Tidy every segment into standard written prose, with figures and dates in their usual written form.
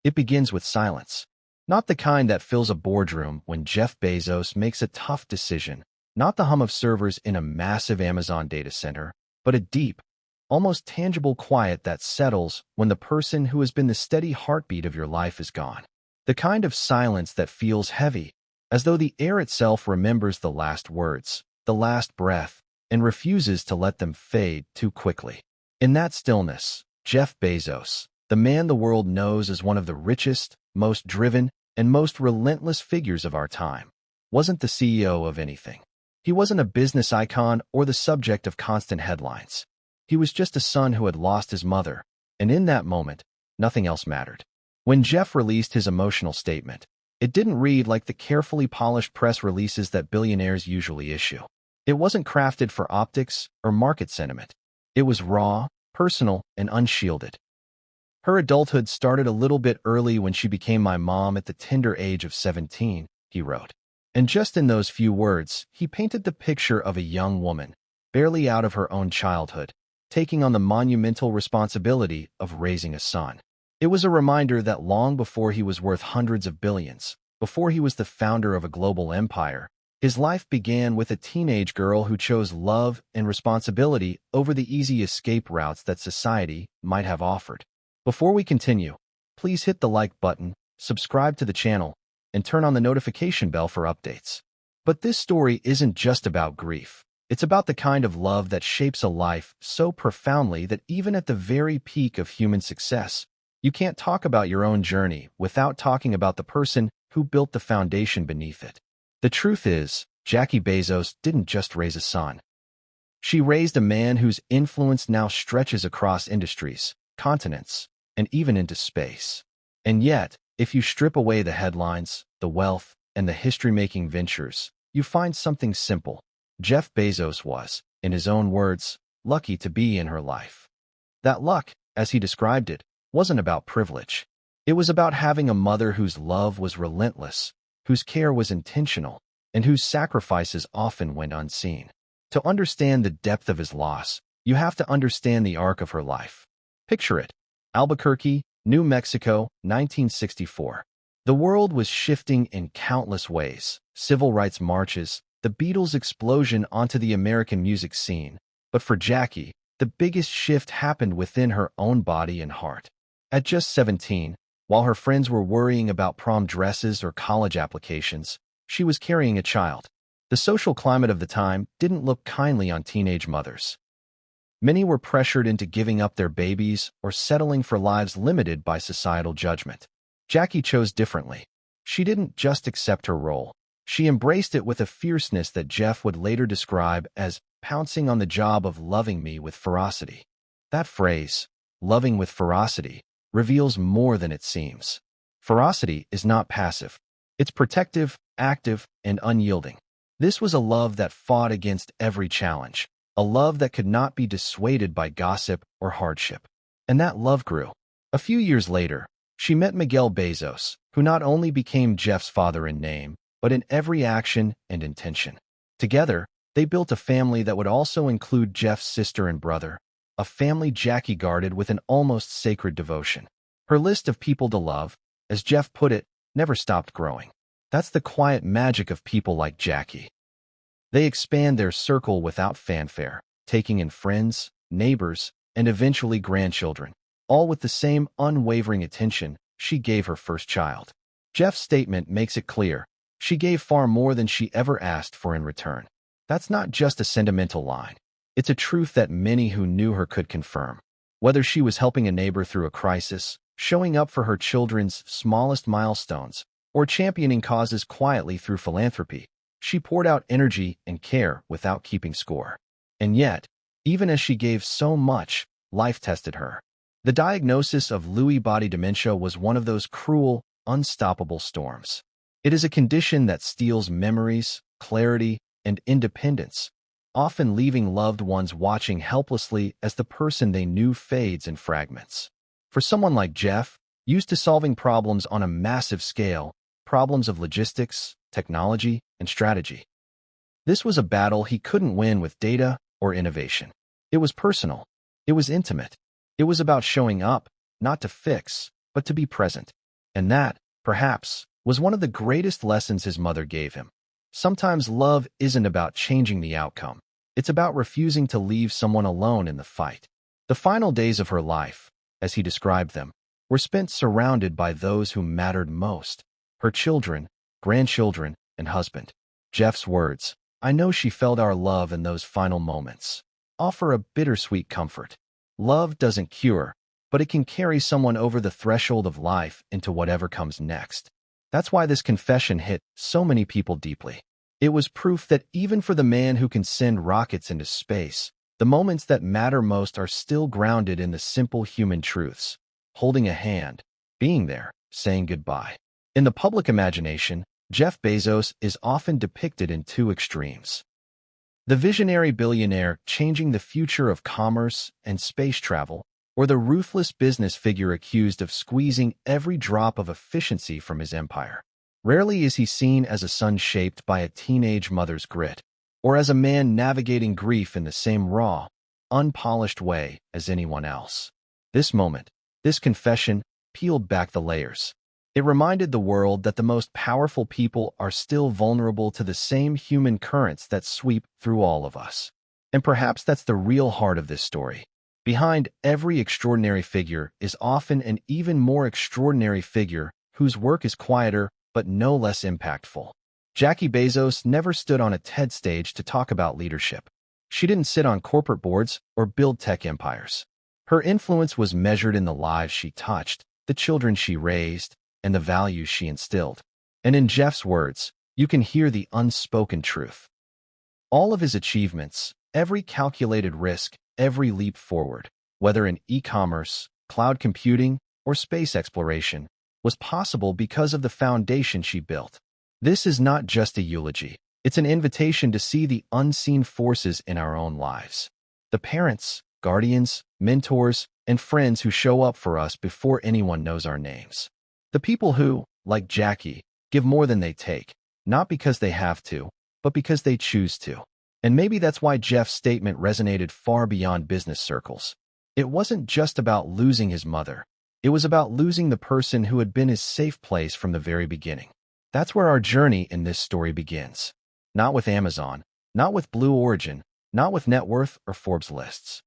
It begins with silence. Not the kind that fills a boardroom when Jeff Bezos makes a tough decision, not the hum of servers in a massive Amazon data center, but a deep, almost tangible quiet that settles when the person who has been the steady heartbeat of your life is gone. The kind of silence that feels heavy, as though the air itself remembers the last words, the last breath, and refuses to let them fade too quickly. In that stillness, Jeff Bezos, the man the world knows as one of the richest, most driven, and most relentless figures of our time, wasn't the CEO of anything. He wasn't a business icon or the subject of constant headlines. He was just a son who had lost his mother, and in that moment, nothing else mattered. When Jeff released his emotional statement, it didn't read like the carefully polished press releases that billionaires usually issue. It wasn't crafted for optics or market sentiment. It was raw, personal, and unshielded. Her adulthood started a little bit early when she became my mom at the tender age of 17, he wrote. And just in those few words, he painted the picture of a young woman, barely out of her own childhood, taking on the monumental responsibility of raising a son. It was a reminder that long before he was worth hundreds of billions, before he was the founder of a global empire, his life began with a teenage girl who chose love and responsibility over the easy escape routes that society might have offered. Before we continue, please hit the like button, subscribe to the channel, and turn on the notification bell for updates. But this story isn't just about grief. It's about the kind of love that shapes a life so profoundly that even at the very peak of human success, you can't talk about your own journey without talking about the person who built the foundation beneath it. The truth is, Jackie Bezos didn't just raise a son. She raised a man whose influence now stretches across industries, continents, and even into space. And yet, if you strip away the headlines, the wealth, and the history-making ventures, you find something simple. Jeff Bezos was, in his own words, lucky to be in her life. That luck, as he described it, wasn't about privilege. It was about having a mother whose love was relentless, whose care was intentional, and whose sacrifices often went unseen. To understand the depth of his loss, you have to understand the arc of her life. Picture it. Albuquerque, New Mexico, 1964. The world was shifting in countless ways. Civil rights marches, the Beatles' explosion onto the American music scene. But for Jackie, the biggest shift happened within her own body and heart. At just 17, while her friends were worrying about prom dresses or college applications, she was carrying a child. The social climate of the time didn't look kindly on teenage mothers. Many were pressured into giving up their babies or settling for lives limited by societal judgment. Jackie chose differently. She didn't just accept her role. She embraced it with a fierceness that Jeff would later describe as pouncing on the job of loving me with ferocity. That phrase, loving with ferocity, reveals more than it seems. Ferocity is not passive. It's protective, active, and unyielding. This was a love that fought against every challenge, a love that could not be dissuaded by gossip or hardship. And that love grew. A few years later, she met Miguel Bezos, who not only became Jeff's father in name, but in every action and intention. Together, they built a family that would also include Jeff's sister and brother, a family Jackie guarded with an almost sacred devotion. Her list of people to love, as Jeff put it, never stopped growing. That's the quiet magic of people like Jackie. They expand their circle without fanfare, taking in friends, neighbors, and eventually grandchildren, all with the same unwavering attention she gave her first child. Jeff's statement makes it clear. She gave far more than she ever asked for in return. That's not just a sentimental line. It's a truth that many who knew her could confirm. Whether she was helping a neighbor through a crisis, showing up for her children's smallest milestones, or championing causes quietly through philanthropy, she poured out energy and care without keeping score. And yet, even as she gave so much, life tested her. The diagnosis of Lewy body dementia was one of those cruel, unstoppable storms. It is a condition that steals memories, clarity, and independence, often leaving loved ones watching helplessly as the person they knew fades in fragments. For someone like Jeff, used to solving problems on a massive scale, problems of logistics, technology, and strategy, this was a battle he couldn't win with data or innovation. It was personal. It was intimate. It was about showing up, not to fix, but to be present. And that, perhaps, was one of the greatest lessons his mother gave him. Sometimes love isn't about changing the outcome. It's about refusing to leave someone alone in the fight. The final days of her life, as he described them, were spent surrounded by those who mattered most: her children, grandchildren, and husband. Jeff's words, "I know she felt our love in those final moments," offer a bittersweet comfort. Love doesn't cure, but it can carry someone over the threshold of life into whatever comes next. That's why this confession hit so many people deeply. It was proof that even for the man who can send rockets into space, the moments that matter most are still grounded in the simple human truths: holding a hand, being there, saying goodbye. In the public imagination, Jeff Bezos is often depicted in two extremes: the visionary billionaire changing the future of commerce and space travel, or the ruthless business figure accused of squeezing every drop of efficiency from his empire. Rarely is he seen as a son shaped by a teenage mother's grit, or as a man navigating grief in the same raw, unpolished way as anyone else. This moment, this confession, peeled back the layers. It reminded the world that the most powerful people are still vulnerable to the same human currents that sweep through all of us. And perhaps that's the real heart of this story. Behind every extraordinary figure is often an even more extraordinary figure whose work is quieter but no less impactful. Jackie Bezos never stood on a TED stage to talk about leadership. She didn't sit on corporate boards or build tech empires. Her influence was measured in the lives she touched, the children she raised, and the values she instilled. And in Jeff's words, you can hear the unspoken truth. All of his achievements, every calculated risk, every leap forward, whether in e-commerce, cloud computing, or space exploration, was possible because of the foundation she built. This is not just a eulogy. It's an invitation to see the unseen forces in our own lives. The parents, guardians, mentors, and friends who show up for us before anyone knows our names. The people who, like Jackie, give more than they take, not because they have to, but because they choose to. And maybe that's why Jeff's statement resonated far beyond business circles. It wasn't just about losing his mother. It was about losing the person who had been his safe place from the very beginning. That's where our journey in this story begins. Not with Amazon, not with Blue Origin, not with net worth or Forbes lists.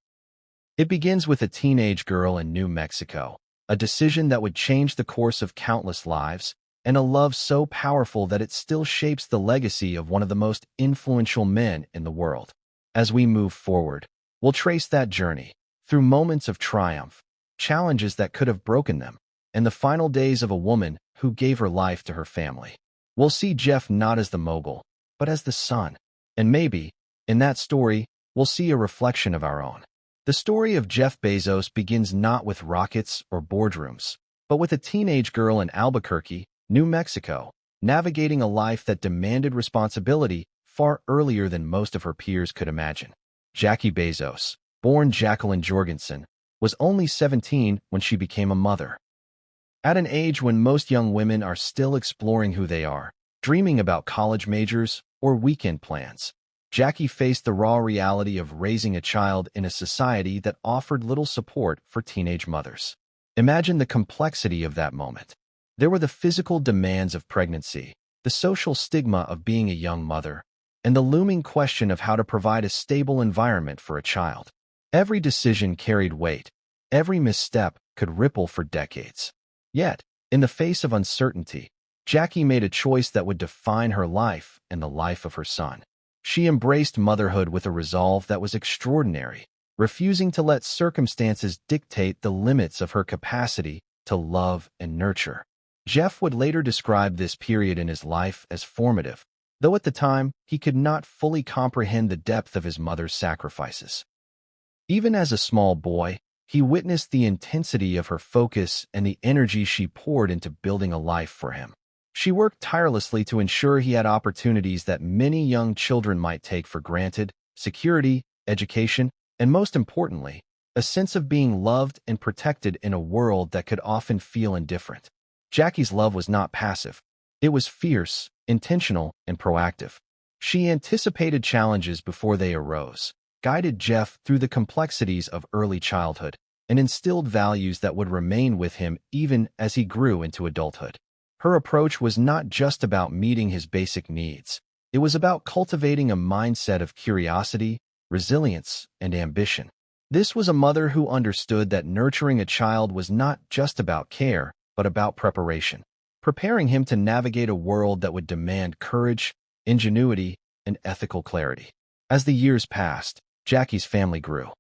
It begins with a teenage girl in New Mexico, a decision that would change the course of countless lives, and a love so powerful that it still shapes the legacy of one of the most influential men in the world. As we move forward, we'll trace that journey through moments of triumph, challenges that could have broken them, and the final days of a woman who gave her life to her family. We'll see Jeff not as the mogul, but as the son. And maybe, in that story, we'll see a reflection of our own. The story of Jeff Bezos begins not with rockets or boardrooms, but with a teenage girl in Albuquerque, New Mexico, navigating a life that demanded responsibility far earlier than most of her peers could imagine. Jackie Bezos, born Jacqueline Jorgensen, was only 17 when she became a mother. At an age when most young women are still exploring who they are, dreaming about college majors or weekend plans, Jackie faced the raw reality of raising a child in a society that offered little support for teenage mothers. Imagine the complexity of that moment. There were the physical demands of pregnancy, the social stigma of being a young mother, and the looming question of how to provide a stable environment for a child. Every decision carried weight. Every misstep could ripple for decades. Yet, in the face of uncertainty, Jackie made a choice that would define her life and the life of her son. She embraced motherhood with a resolve that was extraordinary, refusing to let circumstances dictate the limits of her capacity to love and nurture. Jeff would later describe this period in his life as formative, though at the time he could not fully comprehend the depth of his mother's sacrifices. Even as a small boy, he witnessed the intensity of her focus and the energy she poured into building a life for him. She worked tirelessly to ensure he had opportunities that many young children might take for granted: security, education, and most importantly, a sense of being loved and protected in a world that could often feel indifferent. Jackie's love was not passive. It was fierce, intentional, and proactive. She anticipated challenges before they arose, guided Jeff through the complexities of early childhood, and instilled values that would remain with him even as he grew into adulthood. Her approach was not just about meeting his basic needs. It was about cultivating a mindset of curiosity, resilience, and ambition. This was a mother who understood that nurturing a child was not just about care, but about preparation, preparing him to navigate a world that would demand courage, ingenuity, and ethical clarity. As the years passed, Jackie's family grew.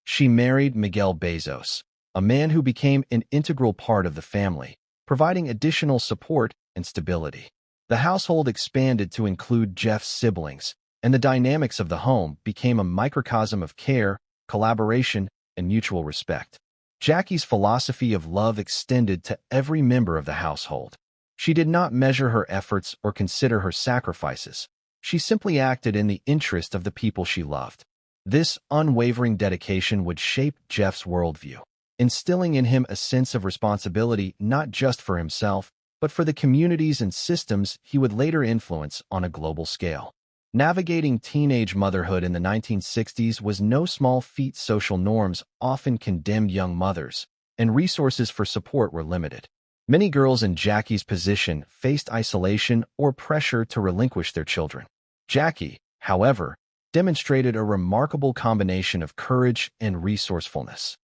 She married Miguel Bezos, a man who became an integral part of the family, providing additional support and stability. The household expanded to include Jeff's siblings, and the dynamics of the home became a microcosm of care, collaboration, and mutual respect. Jackie's philosophy of love extended to every member of the household. She did not measure her efforts or consider her sacrifices. She simply acted in the interest of the people she loved. This unwavering dedication would shape Jeff's worldview, instilling in him a sense of responsibility not just for himself, but for the communities and systems he would later influence on a global scale. Navigating teenage motherhood in the 1960s was no small feat. Social norms often condemned young mothers, and resources for support were limited. Many girls in Jackie's position faced isolation or pressure to relinquish their children. Jackie, however, demonstrated a remarkable combination of courage and resourcefulness.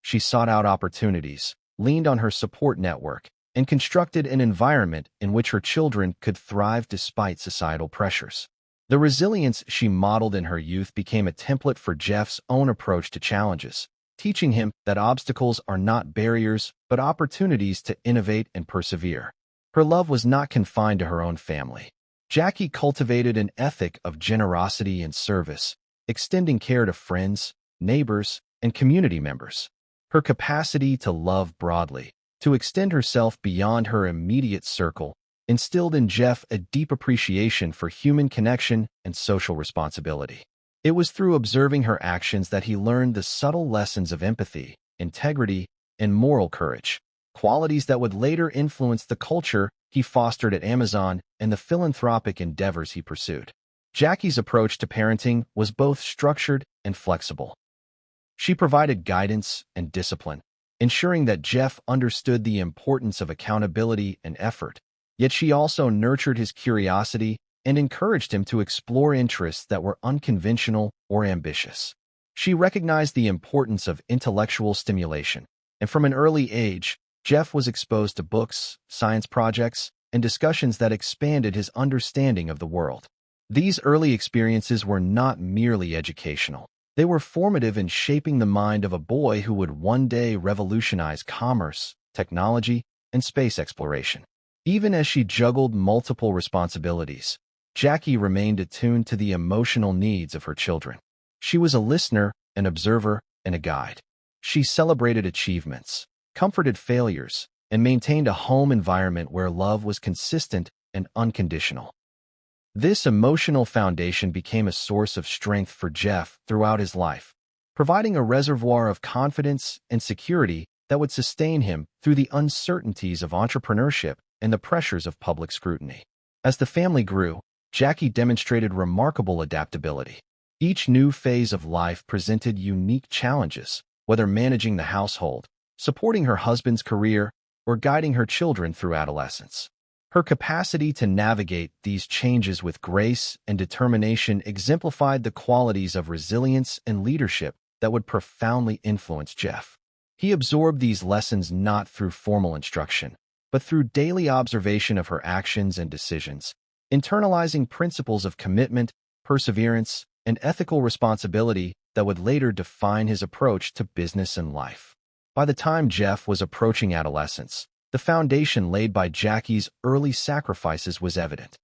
She sought out opportunities, leaned on her support network, and constructed an environment in which her children could thrive despite societal pressures. The resilience she modeled in her youth became a template for Jeff's own approach to challenges, teaching him that obstacles are not barriers but opportunities to innovate and persevere. Her love was not confined to her own family. Jackie cultivated an ethic of generosity and service, extending care to friends, neighbors, and community members. Her capacity to love broadly, to extend herself beyond her immediate circle, instilled in Jeff a deep appreciation for human connection and social responsibility. It was through observing her actions that he learned the subtle lessons of empathy, integrity, and moral courage, qualities that would later influence the culture he fostered at Amazon and the philanthropic endeavors he pursued. Jackie's approach to parenting was both structured and flexible. She provided guidance and discipline, ensuring that Jeff understood the importance of accountability and effort. Yet she also nurtured his curiosity and encouraged him to explore interests that were unconventional or ambitious. She recognized the importance of intellectual stimulation, and from an early age, Jeff was exposed to books, science projects, and discussions that expanded his understanding of the world. These early experiences were not merely educational. They were formative in shaping the mind of a boy who would one day revolutionize commerce, technology, and space exploration. Even as she juggled multiple responsibilities, Jackie remained attuned to the emotional needs of her children. She was a listener, an observer, and a guide. She celebrated achievements, comforted failures, and maintained a home environment where love was consistent and unconditional. This emotional foundation became a source of strength for Jeff throughout his life, providing a reservoir of confidence and security that would sustain him through the uncertainties of entrepreneurship and the pressures of public scrutiny. As the family grew, Jackie demonstrated remarkable adaptability. Each new phase of life presented unique challenges, whether managing the household, supporting her husband's career, or guiding her children through adolescence. Her capacity to navigate these changes with grace and determination exemplified the qualities of resilience and leadership that would profoundly influence Jeff. He absorbed these lessons not through formal instruction, but through daily observation of her actions and decisions, internalizing principles of commitment, perseverance, and ethical responsibility that would later define his approach to business and life. By the time Jeff was approaching adolescence, the foundation laid by Jackie's early sacrifices was evident.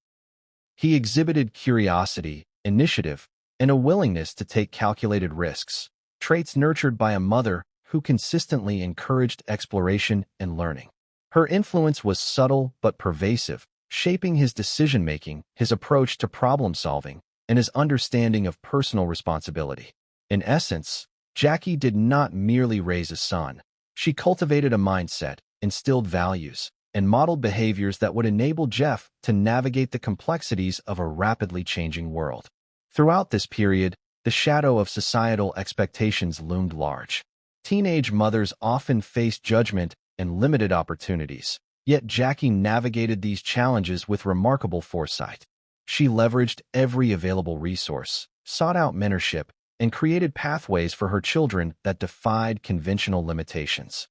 He exhibited curiosity, initiative, and a willingness to take calculated risks, traits nurtured by a mother who consistently encouraged exploration and learning. Her influence was subtle but pervasive, shaping his decision-making, his approach to problem-solving, and his understanding of personal responsibility. In essence, Jackie did not merely raise a son. She cultivated a mindset, instilled values, and modeled behaviors that would enable Jeff to navigate the complexities of a rapidly changing world. Throughout this period, the shadow of societal expectations loomed large. Teenage mothers often face judgment and limited opportunities, yet Jackie navigated these challenges with remarkable foresight. She leveraged every available resource, sought out mentorship, and created pathways for her children that defied conventional limitations.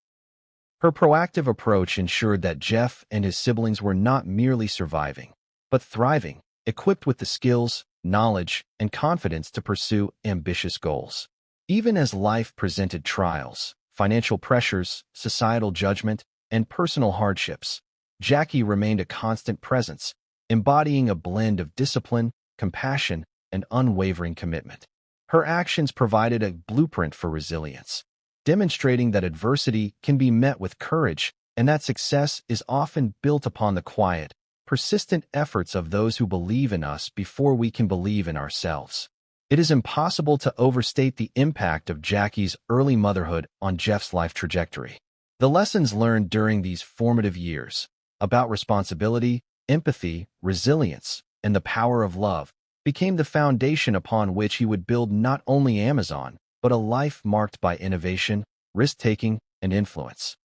Her proactive approach ensured that Jeff and his siblings were not merely surviving, but thriving, equipped with the skills, knowledge, and confidence to pursue ambitious goals. Even as life presented trials, financial pressures, societal judgment, and personal hardships, Jackie remained a constant presence, embodying a blend of discipline, compassion, and unwavering commitment. Her actions provided a blueprint for resilience, demonstrating that adversity can be met with courage and that success is often built upon the quiet, persistent efforts of those who believe in us before we can believe in ourselves. It is impossible to overstate the impact of Jackie's early motherhood on Jeff's life trajectory. The lessons learned during these formative years about responsibility, empathy, resilience, and the power of love became the foundation upon which he would build not only Amazon, but a life marked by innovation, risk-taking, and influence.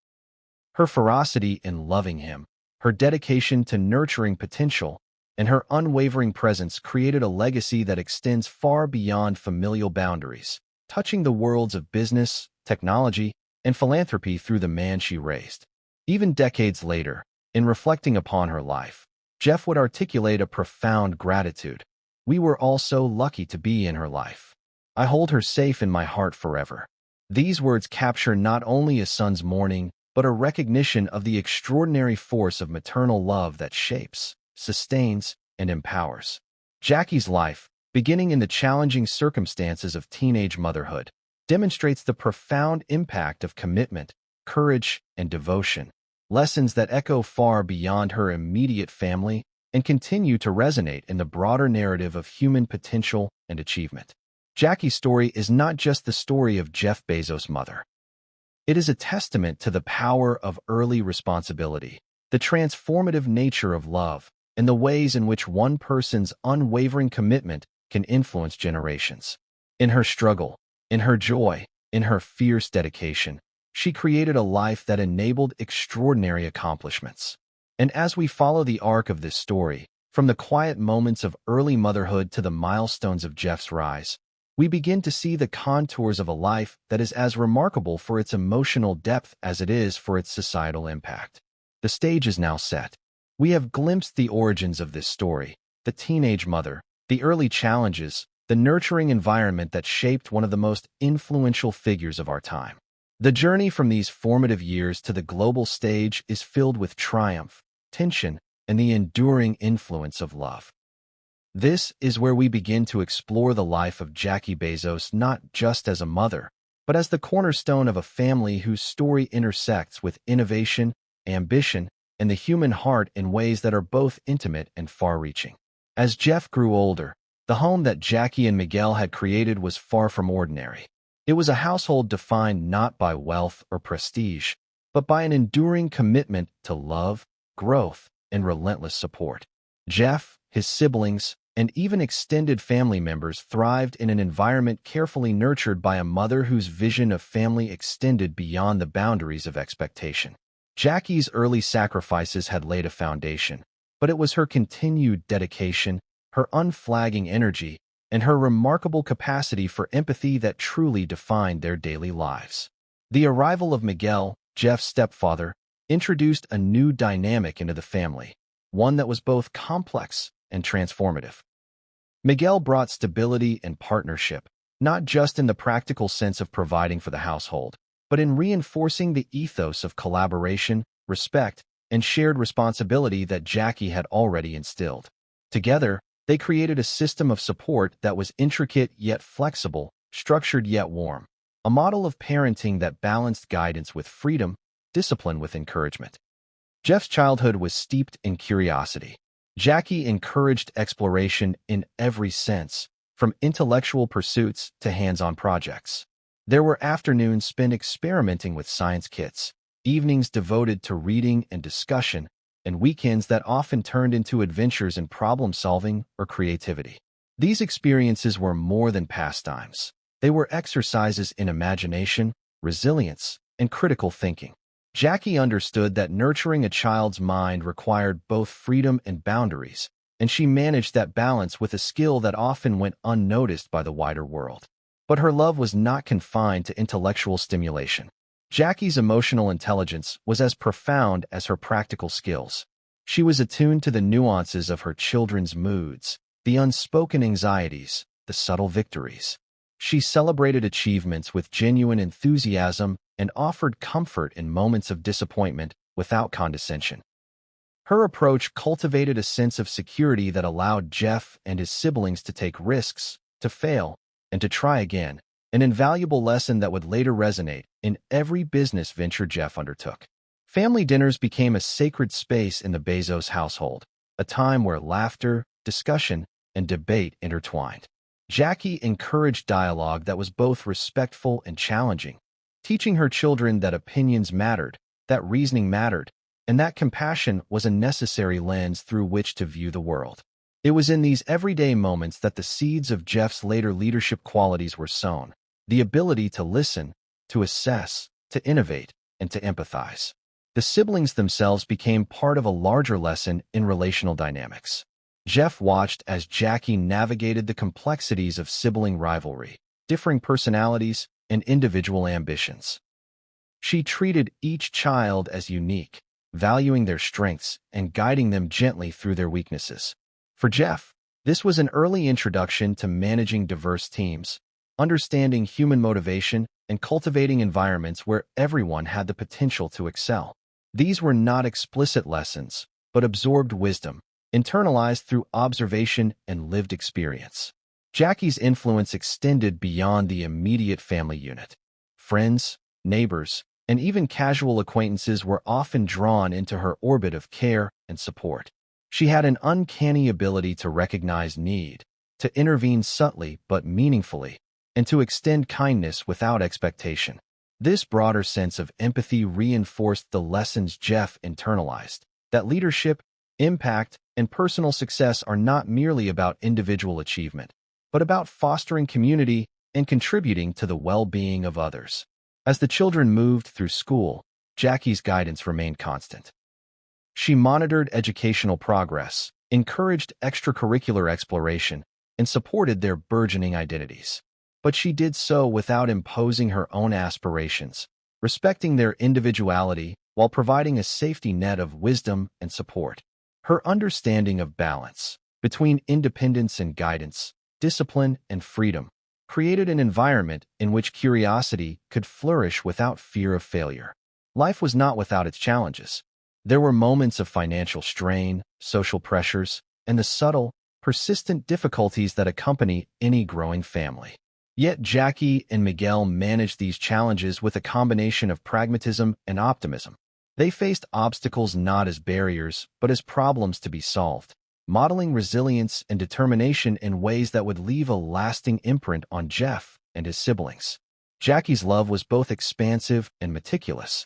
Her ferocity in loving him, her dedication to nurturing potential, and her unwavering presence created a legacy that extends far beyond familial boundaries, touching the worlds of business, technology, and philanthropy through the man she raised. Even decades later, in reflecting upon her life, Jeff would articulate a profound gratitude. "We were all so lucky to be in her life. I hold her safe in my heart forever." These words capture not only a son's mourning, but a recognition of the extraordinary force of maternal love that shapes, sustains, and empowers. Jackie's life, beginning in the challenging circumstances of teenage motherhood, demonstrates the profound impact of commitment, courage, and devotion, lessons that echo far beyond her immediate family and continue to resonate in the broader narrative of human potential and achievement. Jackie's story is not just the story of Jeff Bezos' mother. It is a testament to the power of early responsibility, the transformative nature of love, and the ways in which one person's unwavering commitment can influence generations. In her struggle, in her joy, in her fierce dedication, she created a life that enabled extraordinary accomplishments. And as we follow the arc of this story, from the quiet moments of early motherhood to the milestones of Jeff's rise, we begin to see the contours of a life that is as remarkable for its emotional depth as it is for its societal impact. The stage is now set. We have glimpsed the origins of this story, the teenage mother, the early challenges, the nurturing environment that shaped one of the most influential figures of our time. The journey from these formative years to the global stage is filled with triumph, tension, and the enduring influence of love. This is where we begin to explore the life of Jackie Bezos not just as a mother, but as the cornerstone of a family whose story intersects with innovation, ambition, and the human heart in ways that are both intimate and far-reaching. As Jeff grew older, the home that Jackie and Miguel had created was far from ordinary. It was a household defined not by wealth or prestige, but by an enduring commitment to love, growth, and relentless support. Jeff, his siblings, and even extended family members thrived in an environment carefully nurtured by a mother whose vision of family extended beyond the boundaries of expectation. Jackie's early sacrifices had laid a foundation, but it was her continued dedication, her unflagging energy, and her remarkable capacity for empathy that truly defined their daily lives. The arrival of Miguel, Jeff's stepfather, introduced a new dynamic into the family, one that was both complex and transformative. Miguel brought stability and partnership, not just in the practical sense of providing for the household, but in reinforcing the ethos of collaboration, respect, and shared responsibility that Jackie had already instilled. Together, they created a system of support that was intricate yet flexible, structured yet warm, a model of parenting that balanced guidance with freedom, discipline with encouragement. Jeff's childhood was steeped in curiosity. Jackie encouraged exploration in every sense, from intellectual pursuits to hands-on projects. There were afternoons spent experimenting with science kits, evenings devoted to reading and discussion, and weekends that often turned into adventures in problem-solving or creativity. These experiences were more than pastimes. They were exercises in imagination, resilience, and critical thinking. Jackie understood that nurturing a child's mind required both freedom and boundaries, and she managed that balance with a skill that often went unnoticed by the wider world. But her love was not confined to intellectual stimulation. Jackie's emotional intelligence was as profound as her practical skills. She was attuned to the nuances of her children's moods, the unspoken anxieties, the subtle victories. She celebrated achievements with genuine enthusiasm and offered comfort in moments of disappointment without condescension. Her approach cultivated a sense of security that allowed Jeff and his siblings to take risks, to fail, and to try again, an invaluable lesson that would later resonate in every business venture Jeff undertook. Family dinners became a sacred space in the Bezos household, a time where laughter, discussion, and debate intertwined. Jackie encouraged dialogue that was both respectful and challenging, teaching her children that opinions mattered, that reasoning mattered, and that compassion was a necessary lens through which to view the world. It was in these everyday moments that the seeds of Jeff's later leadership qualities were sown, the ability to listen, to assess, to innovate, and to empathize. The siblings themselves became part of a larger lesson in relational dynamics. Jeff watched as Jackie navigated the complexities of sibling rivalry, differing personalities, and individual ambitions. She treated each child as unique, valuing their strengths and guiding them gently through their weaknesses. For Jeff, this was an early introduction to managing diverse teams, understanding human motivation, and cultivating environments where everyone had the potential to excel. These were not explicit lessons, but absorbed wisdom, internalized through observation and lived experience. Jackie's influence extended beyond the immediate family unit. Friends, neighbors, and even casual acquaintances were often drawn into her orbit of care and support. She had an uncanny ability to recognize need, to intervene subtly but meaningfully, and to extend kindness without expectation. This broader sense of empathy reinforced the lessons Jeff internalized, that leadership, impact, and personal success are not merely about individual achievement, but about fostering community and contributing to the well-being of others. As the children moved through school, Jackie's guidance remained constant. She monitored educational progress, encouraged extracurricular exploration, and supported their burgeoning identities. But she did so without imposing her own aspirations, respecting their individuality while providing a safety net of wisdom and support. Her understanding of balance between independence and guidance, discipline and freedom, created an environment in which curiosity could flourish without fear of failure. Life was not without its challenges. There were moments of financial strain, social pressures, and the subtle, persistent difficulties that accompany any growing family. Yet Jackie and Miguel managed these challenges with a combination of pragmatism and optimism. They faced obstacles not as barriers, but as problems to be solved, modeling resilience and determination in ways that would leave a lasting imprint on Jeff and his siblings. Jackie's love was both expansive and meticulous.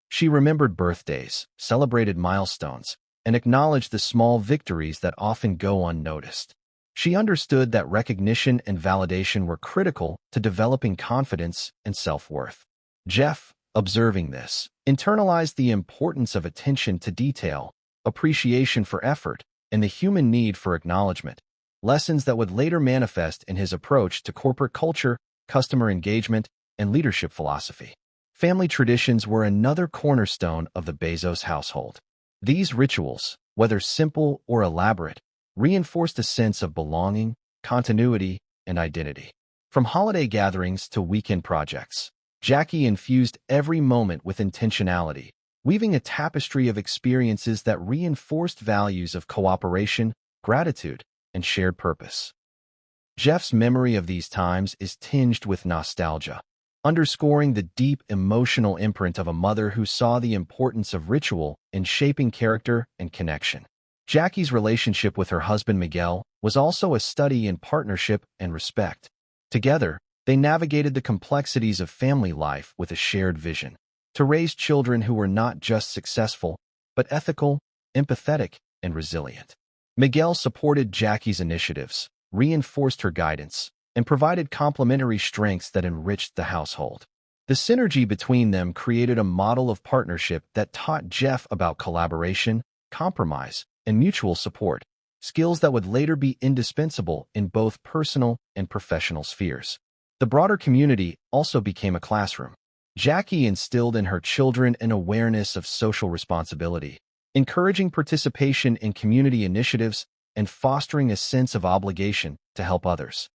She remembered birthdays, celebrated milestones, and acknowledged the small victories that often go unnoticed. She understood that recognition and validation were critical to developing confidence and self-worth. Jeff, observing this, internalized the importance of attention to detail, appreciation for effort, and the human need for acknowledgement, lessons that would later manifest in his approach to corporate culture, customer engagement, and leadership philosophy. Family traditions were another cornerstone of the Bezos household. These rituals, whether simple or elaborate, reinforced a sense of belonging, continuity, and identity. From holiday gatherings to weekend projects, Jackie infused every moment with intentionality, weaving a tapestry of experiences that reinforced values of cooperation, gratitude, and shared purpose. Jeff's memory of these times is tinged with nostalgia, underscoring the deep emotional imprint of a mother who saw the importance of ritual in shaping character and connection. Jackie's relationship with her husband Miguel was also a study in partnership and respect. Together, they navigated the complexities of family life with a shared vision, to raise children who were not just successful, but ethical, empathetic, and resilient. Miguel supported Jackie's initiatives, reinforced her guidance, and provided complementary strengths that enriched the household. The synergy between them created a model of partnership that taught Jeff about collaboration, compromise, and mutual support, skills that would later be indispensable in both personal and professional spheres. The broader community also became a classroom. Jackie instilled in her children an awareness of social responsibility, encouraging participation in community initiatives and fostering a sense of obligation to help others.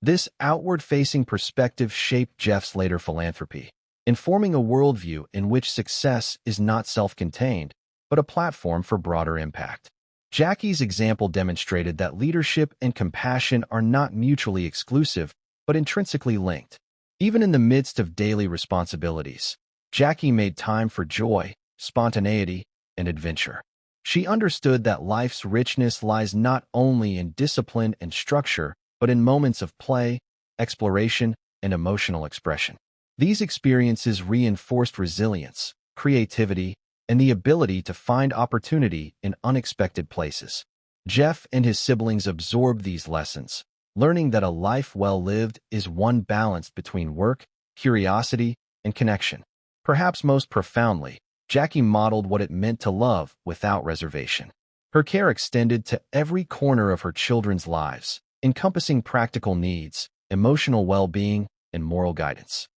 This outward-facing perspective shaped Jeff's later philanthropy, informing a worldview in which success is not self-contained, but a platform for broader impact. Jackie's example demonstrated that leadership and compassion are not mutually exclusive, but intrinsically linked. Even in the midst of daily responsibilities, Jackie made time for joy, spontaneity, and adventure. She understood that life's richness lies not only in discipline and structure, but in moments of play, exploration, and emotional expression. These experiences reinforced resilience, creativity, and the ability to find opportunity in unexpected places. Jeff and his siblings absorbed these lessons, learning that a life well lived is one balanced between work, curiosity, and connection. Perhaps most profoundly, Jackie modeled what it meant to love without reservation. Her care extended to every corner of her children's lives, encompassing practical needs, emotional well-being, and moral guidance.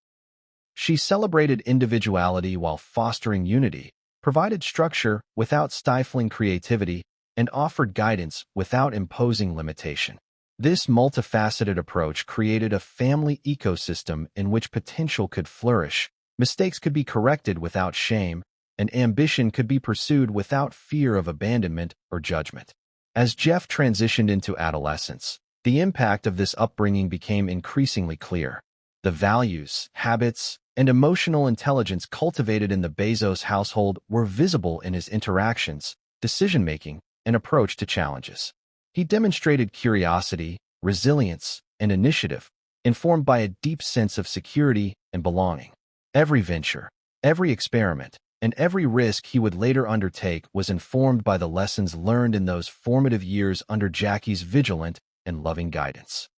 She celebrated individuality while fostering unity, provided structure without stifling creativity, and offered guidance without imposing limitation. This multifaceted approach created a family ecosystem in which potential could flourish, mistakes could be corrected without shame, and ambition could be pursued without fear of abandonment or judgment. As Jeff transitioned into adolescence, the impact of this upbringing became increasingly clear. The values, habits, and emotional intelligence cultivated in the Bezos household were visible in his interactions, decision-making, and approach to challenges. He demonstrated curiosity, resilience, and initiative, informed by a deep sense of security and belonging. Every venture, every experiment, and every risk he would later undertake was informed by the lessons learned in those formative years under Jackie's vigilant and loving guidance.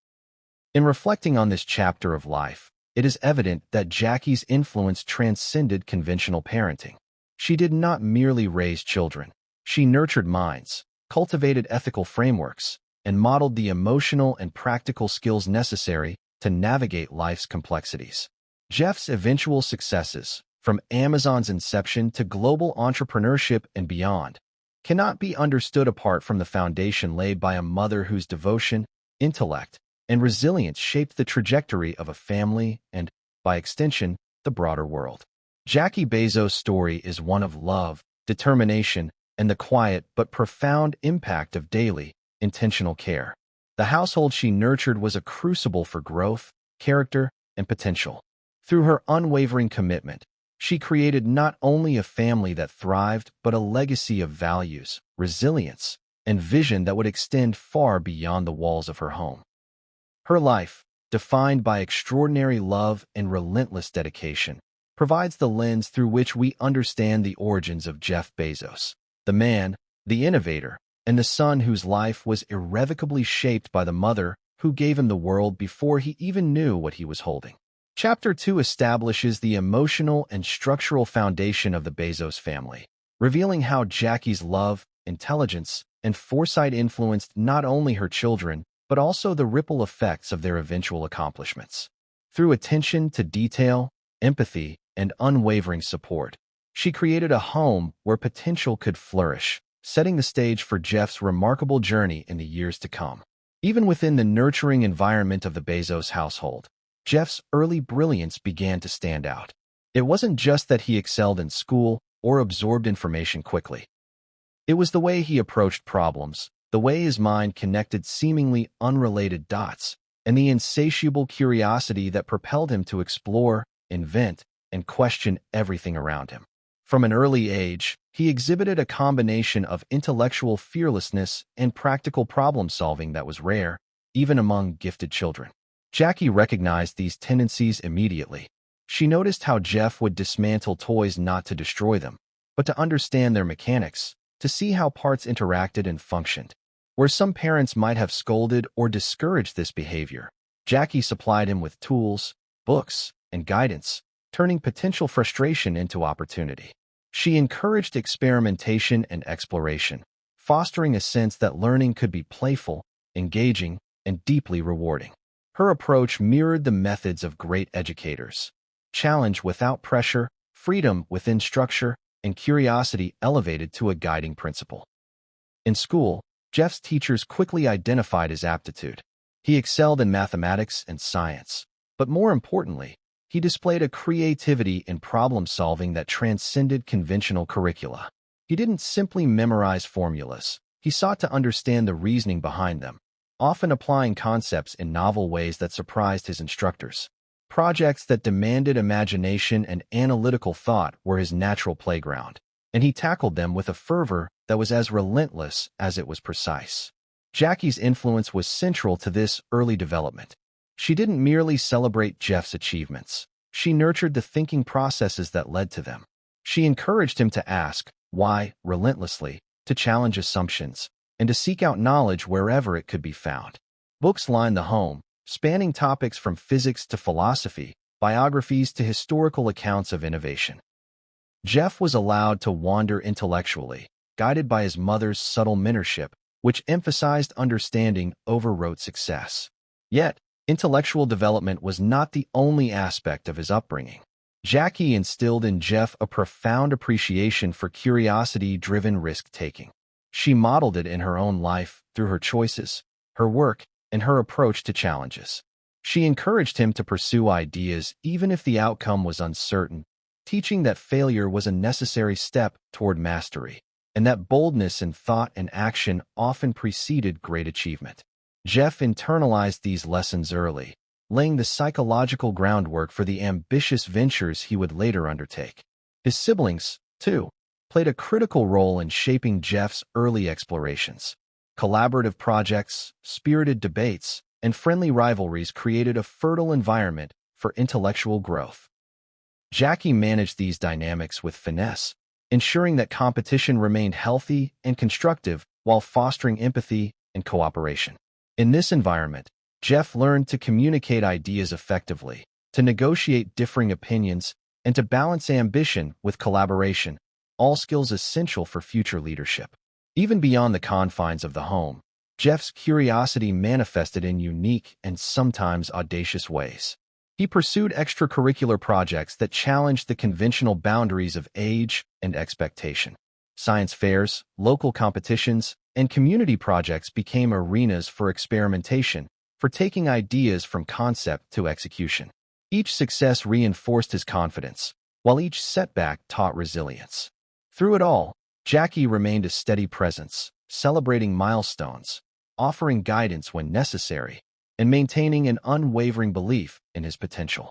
In reflecting on this chapter of life, it is evident that Jackie's influence transcended conventional parenting. She did not merely raise children. She nurtured minds, cultivated ethical frameworks, and modeled the emotional and practical skills necessary to navigate life's complexities. Jeff's eventual successes, from Amazon's inception to global entrepreneurship and beyond, cannot be understood apart from the foundation laid by a mother whose devotion, intellect, and resilience shaped the trajectory of a family and, by extension, the broader world. Jackie Bezos' story is one of love, determination, and the quiet but profound impact of daily, intentional care. The household she nurtured was a crucible for growth, character, and potential. Through her unwavering commitment, she created not only a family that thrived, but a legacy of values, resilience, and vision that would extend far beyond the walls of her home. Her life, defined by extraordinary love and relentless dedication, provides the lens through which we understand the origins of Jeff Bezos, the man, the innovator, and the son whose life was irrevocably shaped by the mother who gave him the world before he even knew what he was holding. Chapter 2 establishes the emotional and structural foundation of the Bezos family, revealing how Jackie's love, intelligence, and foresight influenced not only her children, but also the ripple effects of their eventual accomplishments. Through attention to detail, empathy, and unwavering support, she created a home where potential could flourish, setting the stage for Jeff's remarkable journey in the years to come. Even within the nurturing environment of the Bezos household, Jeff's early brilliance began to stand out. It wasn't just that he excelled in school or absorbed information quickly. It was the way he approached problems, the way his mind connected seemingly unrelated dots, and the insatiable curiosity that propelled him to explore, invent, and question everything around him. From an early age, he exhibited a combination of intellectual fearlessness and practical problem-solving that was rare, even among gifted children. Jackie recognized these tendencies immediately. She noticed how Jeff would dismantle toys not to destroy them, but to understand their mechanics, to see how parts interacted and functioned. Where some parents might have scolded or discouraged this behavior, Jackie supplied him with tools, books, and guidance, turning potential frustration into opportunity. She encouraged experimentation and exploration, fostering a sense that learning could be playful, engaging, and deeply rewarding. Her approach mirrored the methods of great educators: challenge without pressure, freedom within structure, and curiosity elevated to a guiding principle. In school, Jeff's teachers quickly identified his aptitude. He excelled in mathematics and science, but more importantly, he displayed a creativity in problem-solving that transcended conventional curricula. He didn't simply memorize formulas. He sought to understand the reasoning behind them, often applying concepts in novel ways that surprised his instructors. Projects that demanded imagination and analytical thought were his natural playground, and he tackled them with a fervor that was as relentless as it was precise. Jackie's influence was central to this early development. She didn't merely celebrate Jeff's achievements. She nurtured the thinking processes that led to them. She encouraged him to ask why relentlessly, to challenge assumptions, and to seek out knowledge wherever it could be found. Books lined the home, spanning topics from physics to philosophy, biographies to historical accounts of innovation. Jeff was allowed to wander intellectually, guided by his mother's subtle mentorship, which emphasized understanding over rote success. Yet, intellectual development was not the only aspect of his upbringing. Jackie instilled in Jeff a profound appreciation for curiosity-driven risk-taking. She modeled it in her own life through her choices, her work, and her approach to challenges. She encouraged him to pursue ideas even if the outcome was uncertain, teaching that failure was a necessary step toward mastery, and that boldness in thought and action often preceded great achievement. Jeff internalized these lessons early, laying the psychological groundwork for the ambitious ventures he would later undertake. His siblings, too, played a critical role in shaping Jeff's early explorations. Collaborative projects, spirited debates, and friendly rivalries created a fertile environment for intellectual growth. Jackie managed these dynamics with finesse, ensuring that competition remained healthy and constructive while fostering empathy and cooperation. In this environment, Jeff learned to communicate ideas effectively, to negotiate differing opinions, and to balance ambition with collaboration, all skills essential for future leadership. Even beyond the confines of the home, Jeff's curiosity manifested in unique and sometimes audacious ways. He pursued extracurricular projects that challenged the conventional boundaries of age and expectation. Science fairs, local competitions, and community projects became arenas for experimentation, for taking ideas from concept to execution. Each success reinforced his confidence, while each setback taught resilience. Through it all, Jackie remained a steady presence, celebrating milestones, offering guidance when necessary, and maintaining an unwavering belief in his potential.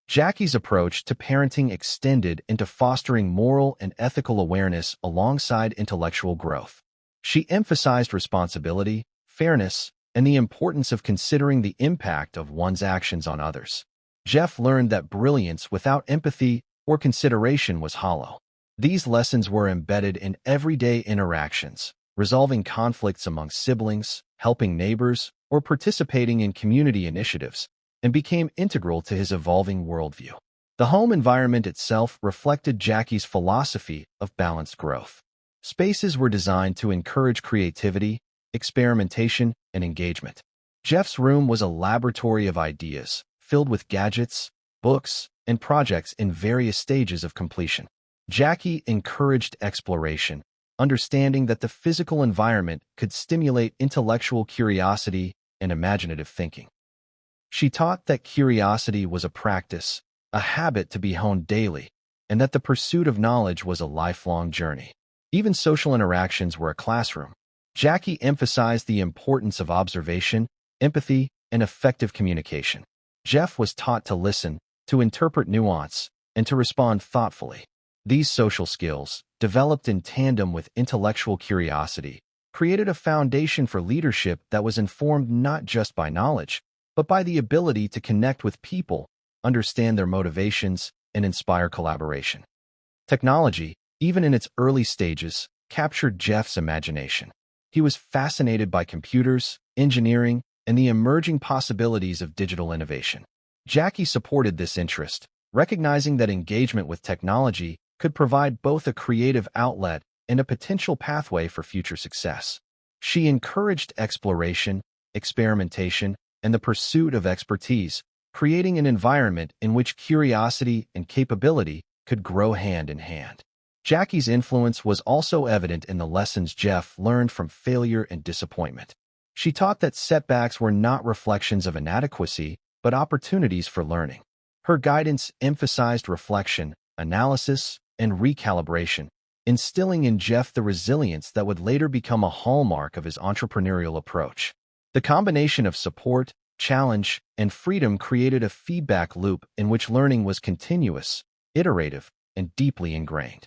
Jackie's approach to parenting extended into fostering moral and ethical awareness alongside intellectual growth. She emphasized responsibility, fairness, and the importance of considering the impact of one's actions on others. Jeff learned that brilliance without empathy or consideration was hollow. These lessons were embedded in everyday interactions, resolving conflicts among siblings, helping neighbors, or participating in community initiatives, and became integral to his evolving worldview. The home environment itself reflected Jackie's philosophy of balanced growth. Spaces were designed to encourage creativity, experimentation, and engagement. Jeff's room was a laboratory of ideas, filled with gadgets, books, and projects in various stages of completion. Jackie encouraged exploration, understanding that the physical environment could stimulate intellectual curiosity and imaginative thinking. She taught that curiosity was a practice, a habit to be honed daily, and that the pursuit of knowledge was a lifelong journey. Even social interactions were a classroom. Jackie emphasized the importance of observation, empathy, and effective communication. Jeff was taught to listen, to interpret nuance, and to respond thoughtfully. These social skills, developed in tandem with intellectual curiosity, created a foundation for leadership that was informed not just by knowledge, but by the ability to connect with people, understand their motivations, and inspire collaboration. Technology, even in its early stages, captured Jeff's imagination. He was fascinated by computers, engineering, and the emerging possibilities of digital innovation. Jackie supported this interest, recognizing that engagement with technology could provide both a creative outlet and a potential pathway for future success. She encouraged exploration, experimentation, and the pursuit of expertise, creating an environment in which curiosity and capability could grow hand in hand. Jackie's influence was also evident in the lessons Jeff learned from failure and disappointment. She taught that setbacks were not reflections of inadequacy, but opportunities for learning. Her guidance emphasized reflection, analysis, and recalibration, instilling in Jeff the resilience that would later become a hallmark of his entrepreneurial approach. The combination of support, challenge, and freedom created a feedback loop in which learning was continuous, iterative, and deeply ingrained.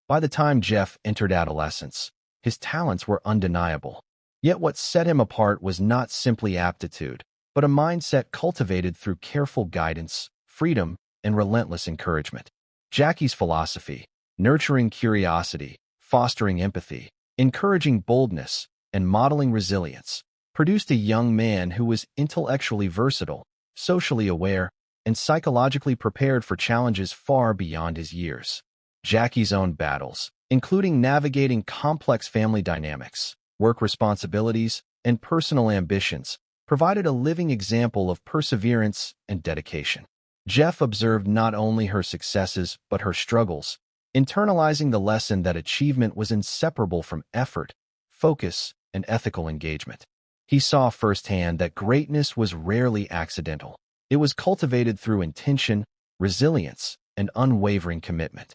By the time Jeff entered adolescence, his talents were undeniable. Yet what set him apart was not simply aptitude, but a mindset cultivated through careful guidance, freedom, and relentless encouragement. Jackie's philosophy, nurturing curiosity, fostering empathy, encouraging boldness, and modeling resilience, produced a young man who was intellectually versatile, socially aware, and psychologically prepared for challenges far beyond his years. Jackie's own battles, including navigating complex family dynamics, work responsibilities, and personal ambitions, provided a living example of perseverance and dedication. Jeff observed not only her successes but her struggles, internalizing the lesson that achievement was inseparable from effort, focus, and ethical engagement. He saw firsthand that greatness was rarely accidental. It was cultivated through intention, resilience, and unwavering commitment.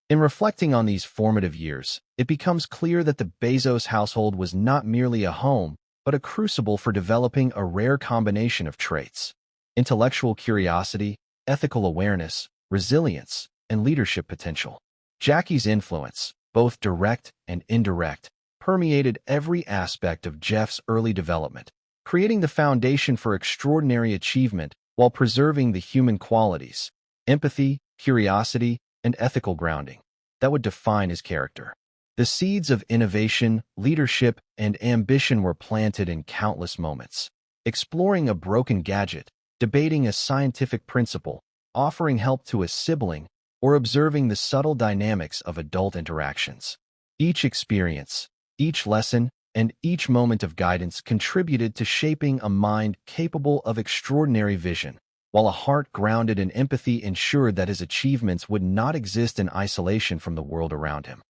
In reflecting on these formative years, it becomes clear that the Bezos household was not merely a home, but a crucible for developing a rare combination of traits: intellectual curiosity, ethical awareness, resilience, and leadership potential. Jackie's influence, both direct and indirect, permeated every aspect of Jeff's early development, creating the foundation for extraordinary achievement while preserving the human qualities, empathy, curiosity, and ethical grounding that would define his character. The seeds of innovation, leadership, and ambition were planted in countless moments. Exploring a broken gadget, debating a scientific principle, offering help to a sibling, or observing the subtle dynamics of adult interactions. Each experience, each lesson, and each moment of guidance contributed to shaping a mind capable of extraordinary vision, while a heart grounded in empathy ensured that his achievements would not exist in isolation from the world around him.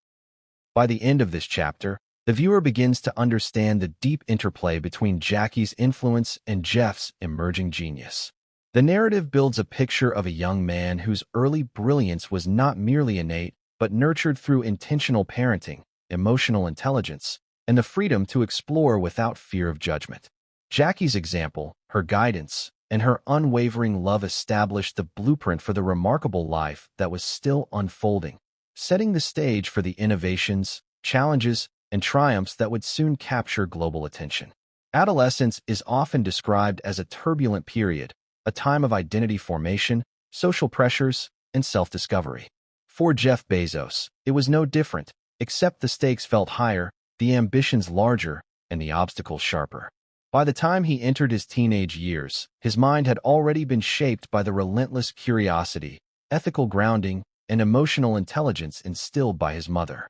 By the end of this chapter, the viewer begins to understand the deep interplay between Jackie's influence and Jeff's emerging genius. The narrative builds a picture of a young man whose early brilliance was not merely innate, but nurtured through intentional parenting, emotional intelligence, and the freedom to explore without fear of judgment. Jackie's example, her guidance, and her unwavering love established the blueprint for the remarkable life that was still unfolding, setting the stage for the innovations, challenges, and triumphs that would soon capture global attention. Adolescence is often described as a turbulent period, a time of identity formation, social pressures, and self-discovery. For Jeff Bezos, it was no different, except the stakes felt higher, the ambitions larger, and the obstacles sharper. By the time he entered his teenage years, his mind had already been shaped by the relentless curiosity, ethical grounding, and emotional intelligence instilled by his mother.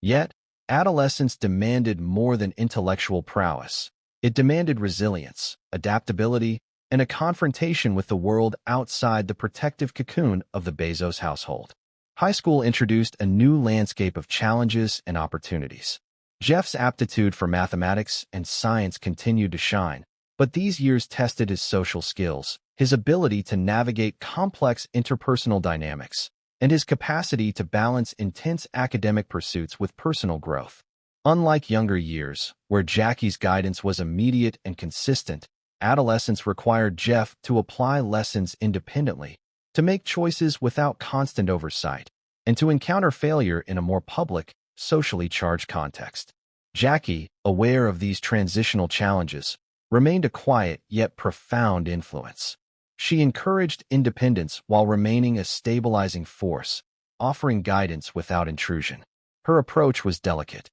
Yet, adolescence demanded more than intellectual prowess. It demanded resilience, adaptability, and a confrontation with the world outside the protective cocoon of the Bezos household. High school introduced a new landscape of challenges and opportunities. Jeff's aptitude for mathematics and science continued to shine, but these years tested his social skills, his ability to navigate complex interpersonal dynamics, and his capacity to balance intense academic pursuits with personal growth. Unlike younger years, where Jackie's guidance was immediate and consistent, adolescence required Jeff to apply lessons independently, to make choices without constant oversight, and to encounter failure in a more public, socially charged context. Jackie, aware of these transitional challenges, remained a quiet yet profound influence. She encouraged independence while remaining a stabilizing force, offering guidance without intrusion. Her approach was delicate.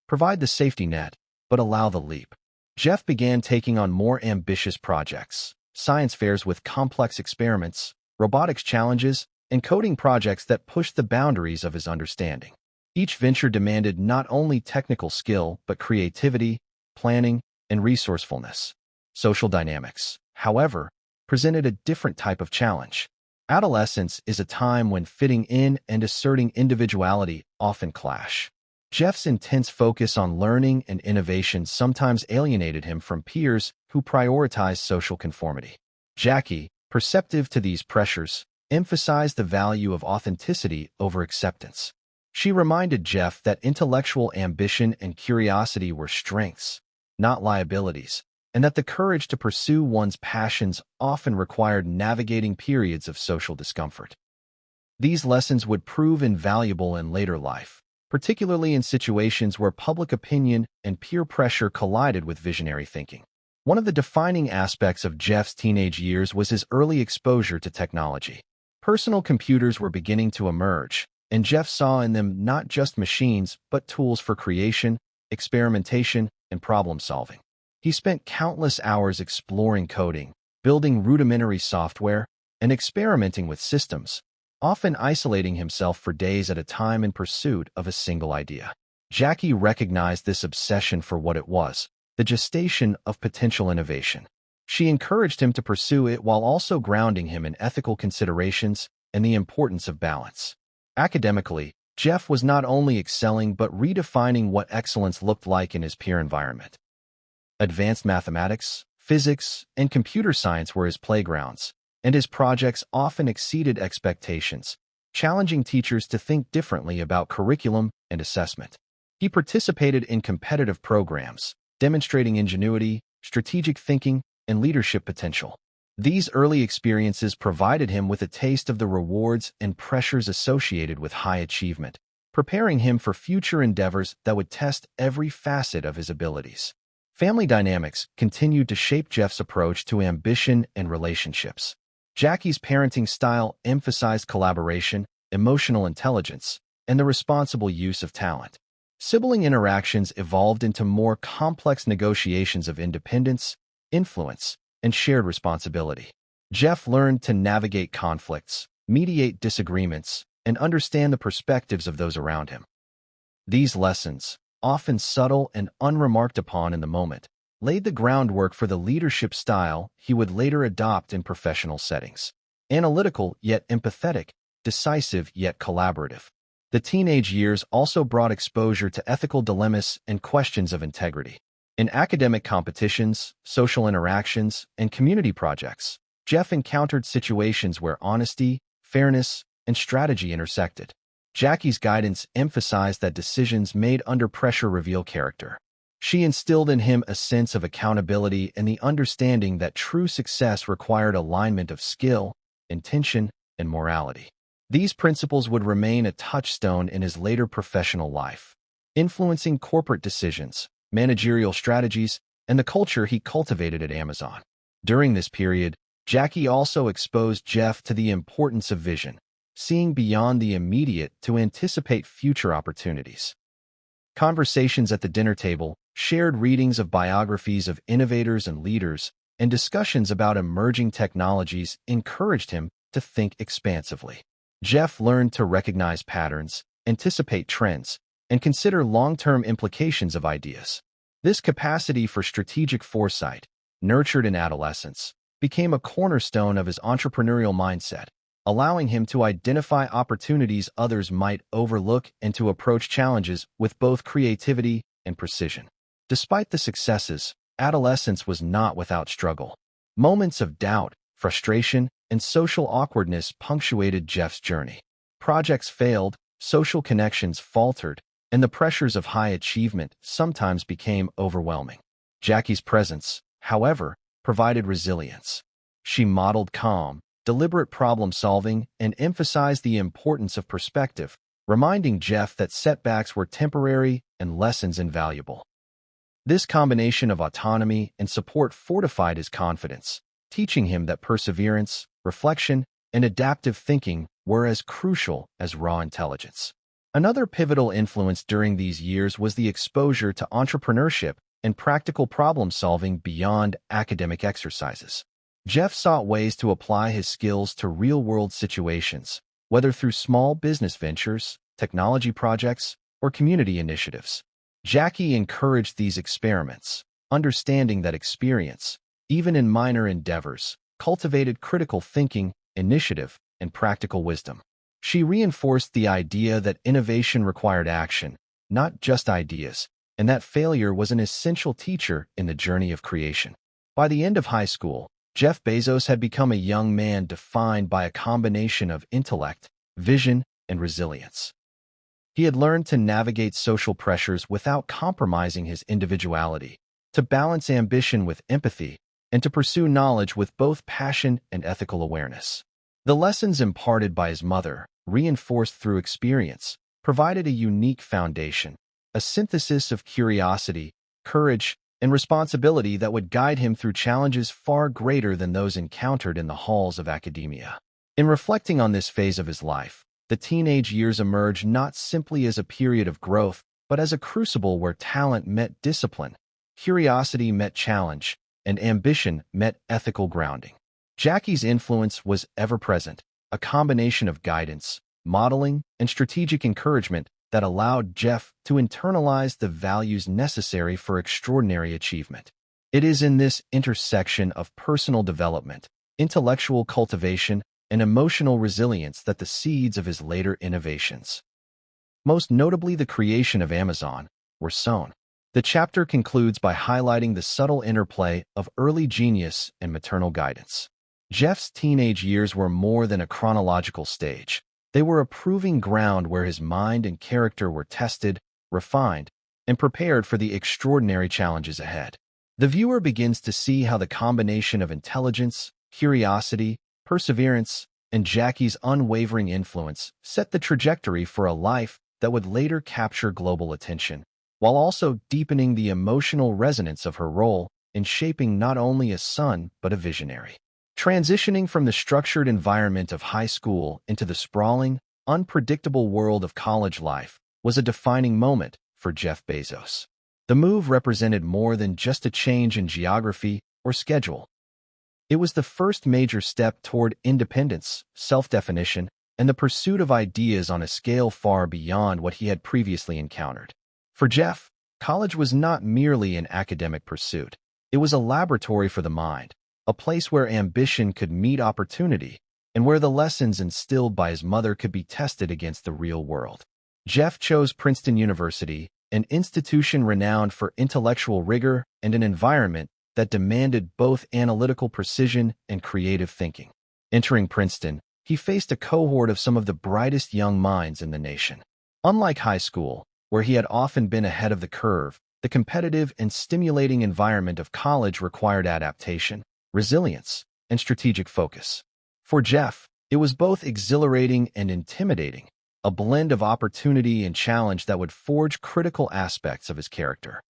Provide the safety net, but allow the leap. Jeff began taking on more ambitious projects, science fairs with complex experiments, robotics challenges, and coding projects that pushed the boundaries of his understanding. Each venture demanded not only technical skill, but creativity, planning, and resourcefulness. Social dynamics, however, presented a different type of challenge. Adolescence is a time when fitting in and asserting individuality often clash. Jeff's intense focus on learning and innovation sometimes alienated him from peers who prioritized social conformity. Jackie, perceptive to these pressures, emphasized the value of authenticity over acceptance. She reminded Jeff that intellectual ambition and curiosity were strengths, not liabilities, and that the courage to pursue one's passions often required navigating periods of social discomfort. These lessons would prove invaluable in later life, particularly in situations where public opinion and peer pressure collided with visionary thinking. One of the defining aspects of Jeff's teenage years was his early exposure to technology. Personal computers were beginning to emerge, and Jeff saw in them not just machines, but tools for creation, experimentation, and problem-solving. He spent countless hours exploring coding, building rudimentary software, and experimenting with systems, often isolating himself for days at a time in pursuit of a single idea. Jackie recognized this obsession for what it was, the gestation of potential innovation. She encouraged him to pursue it while also grounding him in ethical considerations and the importance of balance. Academically, Jeff was not only excelling but redefining what excellence looked like in his peer environment. Advanced mathematics, physics, and computer science were his playgrounds, and his projects often exceeded expectations, challenging teachers to think differently about curriculum and assessment. He participated in competitive programs, demonstrating ingenuity, strategic thinking, and leadership potential. These early experiences provided him with a taste of the rewards and pressures associated with high achievement, preparing him for future endeavors that would test every facet of his abilities. Family dynamics continued to shape Jeff's approach to ambition and relationships. Jackie's parenting style emphasized collaboration, emotional intelligence, and the responsible use of talent. Sibling interactions evolved into more complex negotiations of independence, influence, and shared responsibility. Jeff learned to navigate conflicts, mediate disagreements, and understand the perspectives of those around him. These lessons, often subtle and unremarked upon in the moment, laid the groundwork for the leadership style he would later adopt in professional settings. Analytical yet empathetic, decisive yet collaborative. The teenage years also brought exposure to ethical dilemmas and questions of integrity. In academic competitions, social interactions, and community projects, Jeff encountered situations where honesty, fairness, and strategy intersected. Jackie's guidance emphasized that decisions made under pressure reveal character. She instilled in him a sense of accountability and the understanding that true success required alignment of skill, intention, and morality. These principles would remain a touchstone in his later professional life, influencing corporate decisions, managerial strategies, and the culture he cultivated at Amazon. During this period, Jackie also exposed Jeff to the importance of vision, seeing beyond the immediate to anticipate future opportunities. Conversations at the dinner table, shared readings of biographies of innovators and leaders, and discussions about emerging technologies encouraged him to think expansively. Jeff learned to recognize patterns, anticipate trends, and consider long-term implications of ideas. This capacity for strategic foresight, nurtured in adolescence, became a cornerstone of his entrepreneurial mindset, allowing him to identify opportunities others might overlook and to approach challenges with both creativity and precision. Despite the successes, adolescence was not without struggle. Moments of doubt, frustration, and social awkwardness punctuated Jeff's journey. Projects failed, social connections faltered, and the pressures of high achievement sometimes became overwhelming. Jackie's presence, however, provided resilience. She modeled calm, deliberate problem-solving, and emphasized the importance of perspective, reminding Jeff that setbacks were temporary and lessons invaluable. This combination of autonomy and support fortified his confidence, teaching him that perseverance, reflection, and adaptive thinking were as crucial as raw intelligence. Another pivotal influence during these years was the exposure to entrepreneurship and practical problem-solving beyond academic exercises. Jeff sought ways to apply his skills to real-world situations, whether through small business ventures, technology projects, or community initiatives. Jackie encouraged these experiments, understanding that experience, even in minor endeavors, cultivated critical thinking, initiative, and practical wisdom. She reinforced the idea that innovation required action, not just ideas, and that failure was an essential teacher in the journey of creation. By the end of high school, Jeff Bezos had become a young man defined by a combination of intellect, vision, and resilience. He had learned to navigate social pressures without compromising his individuality, to balance ambition with empathy, and to pursue knowledge with both passion and ethical awareness. The lessons imparted by his mother, reinforced through experience, provided a unique foundation, a synthesis of curiosity, courage, and responsibility that would guide him through challenges far greater than those encountered in the halls of academia. In reflecting on this phase of his life, the teenage years emerge not simply as a period of growth, but as a crucible where talent met discipline, curiosity met challenge, and ambition met ethical grounding. Jackie's influence was ever-present, a combination of guidance, modeling, and strategic encouragement that allowed Jeff to internalize the values necessary for extraordinary achievement. It is in this intersection of personal development, intellectual cultivation, and emotional resilience that the seeds of his later innovations, most notably the creation of Amazon, were sown. The chapter concludes by highlighting the subtle interplay of early genius and maternal guidance. Jeff's teenage years were more than a chronological stage. They were a proving ground where his mind and character were tested, refined, and prepared for the extraordinary challenges ahead. The viewer begins to see how the combination of intelligence, curiosity, perseverance, and Jackie's unwavering influence set the trajectory for a life that would later capture global attention, while also deepening the emotional resonance of her role in shaping not only a son but a visionary. Transitioning from the structured environment of high school into the sprawling, unpredictable world of college life was a defining moment for Jeff Bezos. The move represented more than just a change in geography or schedule. It was the first major step toward independence, self-definition, and the pursuit of ideas on a scale far beyond what he had previously encountered. For Jeff, college was not merely an academic pursuit. It was a laboratory for the mind, a place where ambition could meet opportunity, and where the lessons instilled by his mother could be tested against the real world. Jeff chose Princeton University, an institution renowned for intellectual rigor and an environment that demanded both analytical precision and creative thinking. Entering Princeton, he faced a cohort of some of the brightest young minds in the nation. Unlike high school, where he had often been ahead of the curve, the competitive and stimulating environment of college required adaptation, resilience, and strategic focus. For Jeff, it was both exhilarating and intimidating, a blend of opportunity and challenge that would forge critical aspects of his character.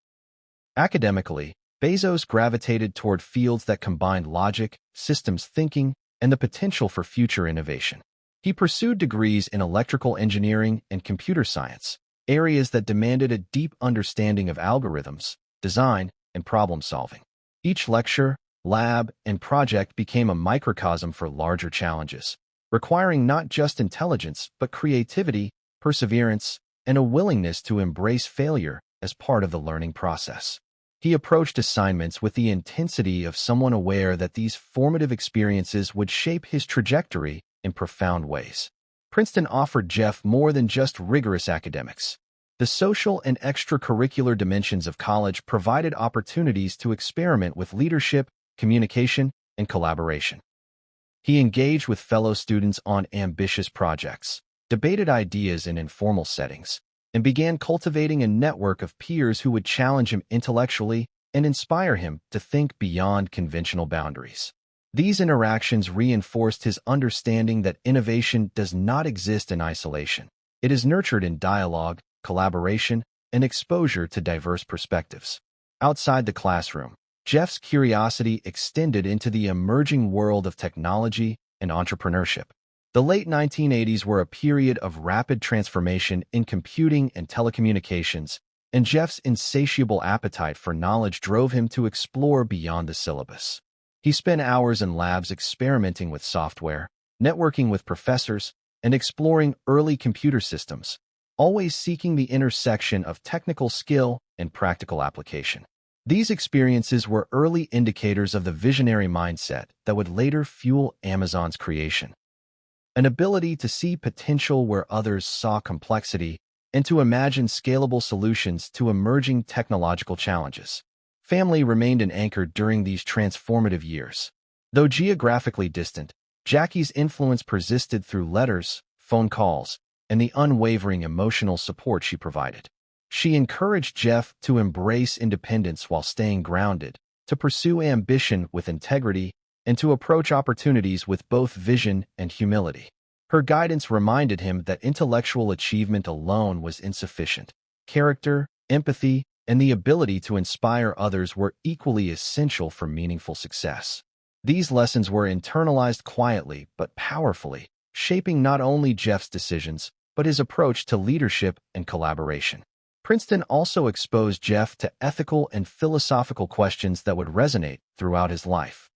Academically, Bezos gravitated toward fields that combined logic, systems thinking, and the potential for future innovation. He pursued degrees in electrical engineering and computer science, areas that demanded a deep understanding of algorithms, design, and problem-solving. Each lecture, lab, and project became a microcosm for larger challenges, requiring not just intelligence but creativity, perseverance, and a willingness to embrace failure as part of the learning process. He approached assignments with the intensity of someone aware that these formative experiences would shape his trajectory in profound ways. Princeton offered Jeff more than just rigorous academics. The social and extracurricular dimensions of college provided opportunities to experiment with leadership, communication, and collaboration. He engaged with fellow students on ambitious projects, debated ideas in informal settings, and began cultivating a network of peers who would challenge him intellectually and inspire him to think beyond conventional boundaries. These interactions reinforced his understanding that innovation does not exist in isolation. It is nurtured in dialogue, collaboration, and exposure to diverse perspectives. Outside the classroom, Jeff's curiosity extended into the emerging world of technology and entrepreneurship. The late 1980s were a period of rapid transformation in computing and telecommunications, and Jeff's insatiable appetite for knowledge drove him to explore beyond the syllabus. He spent hours in labs experimenting with software, networking with professors, and exploring early computer systems, always seeking the intersection of technical skill and practical application. These experiences were early indicators of the visionary mindset that would later fuel Amazon's creation. An ability to see potential where others saw complexity and to imagine scalable solutions to emerging technological challenges. Family remained an anchor during these transformative years. Though geographically distant, Jackie's influence persisted through letters, phone calls, and the unwavering emotional support she provided. She encouraged Jeff to embrace independence while staying grounded, to pursue ambition with integrity, and to approach opportunities with both vision and humility. Her guidance reminded him that intellectual achievement alone was insufficient. Character, empathy, and the ability to inspire others were equally essential for meaningful success. These lessons were internalized quietly but powerfully, shaping not only Jeff's decisions, but his approach to leadership and collaboration. Princeton also exposed Jeff to ethical and philosophical questions that would resonate throughout his life.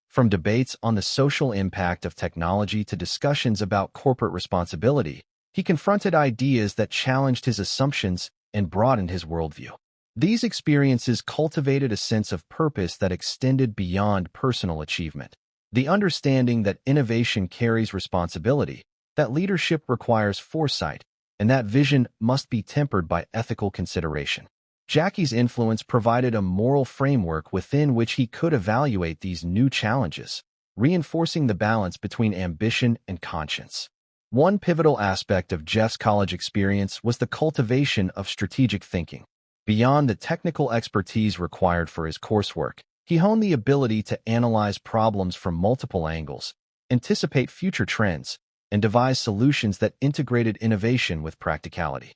From debates on the social impact of technology to discussions about corporate responsibility, he confronted ideas that challenged his assumptions and broadened his worldview. These experiences cultivated a sense of purpose that extended beyond personal achievement. The understanding that innovation carries responsibility, that leadership requires foresight, and that vision must be tempered by ethical consideration. Jackie's influence provided a moral framework within which he could evaluate these new challenges, reinforcing the balance between ambition and conscience. One pivotal aspect of Jeff's college experience was the cultivation of strategic thinking. Beyond the technical expertise required for his coursework, he honed the ability to analyze problems from multiple angles, anticipate future trends, and devise solutions that integrated innovation with practicality.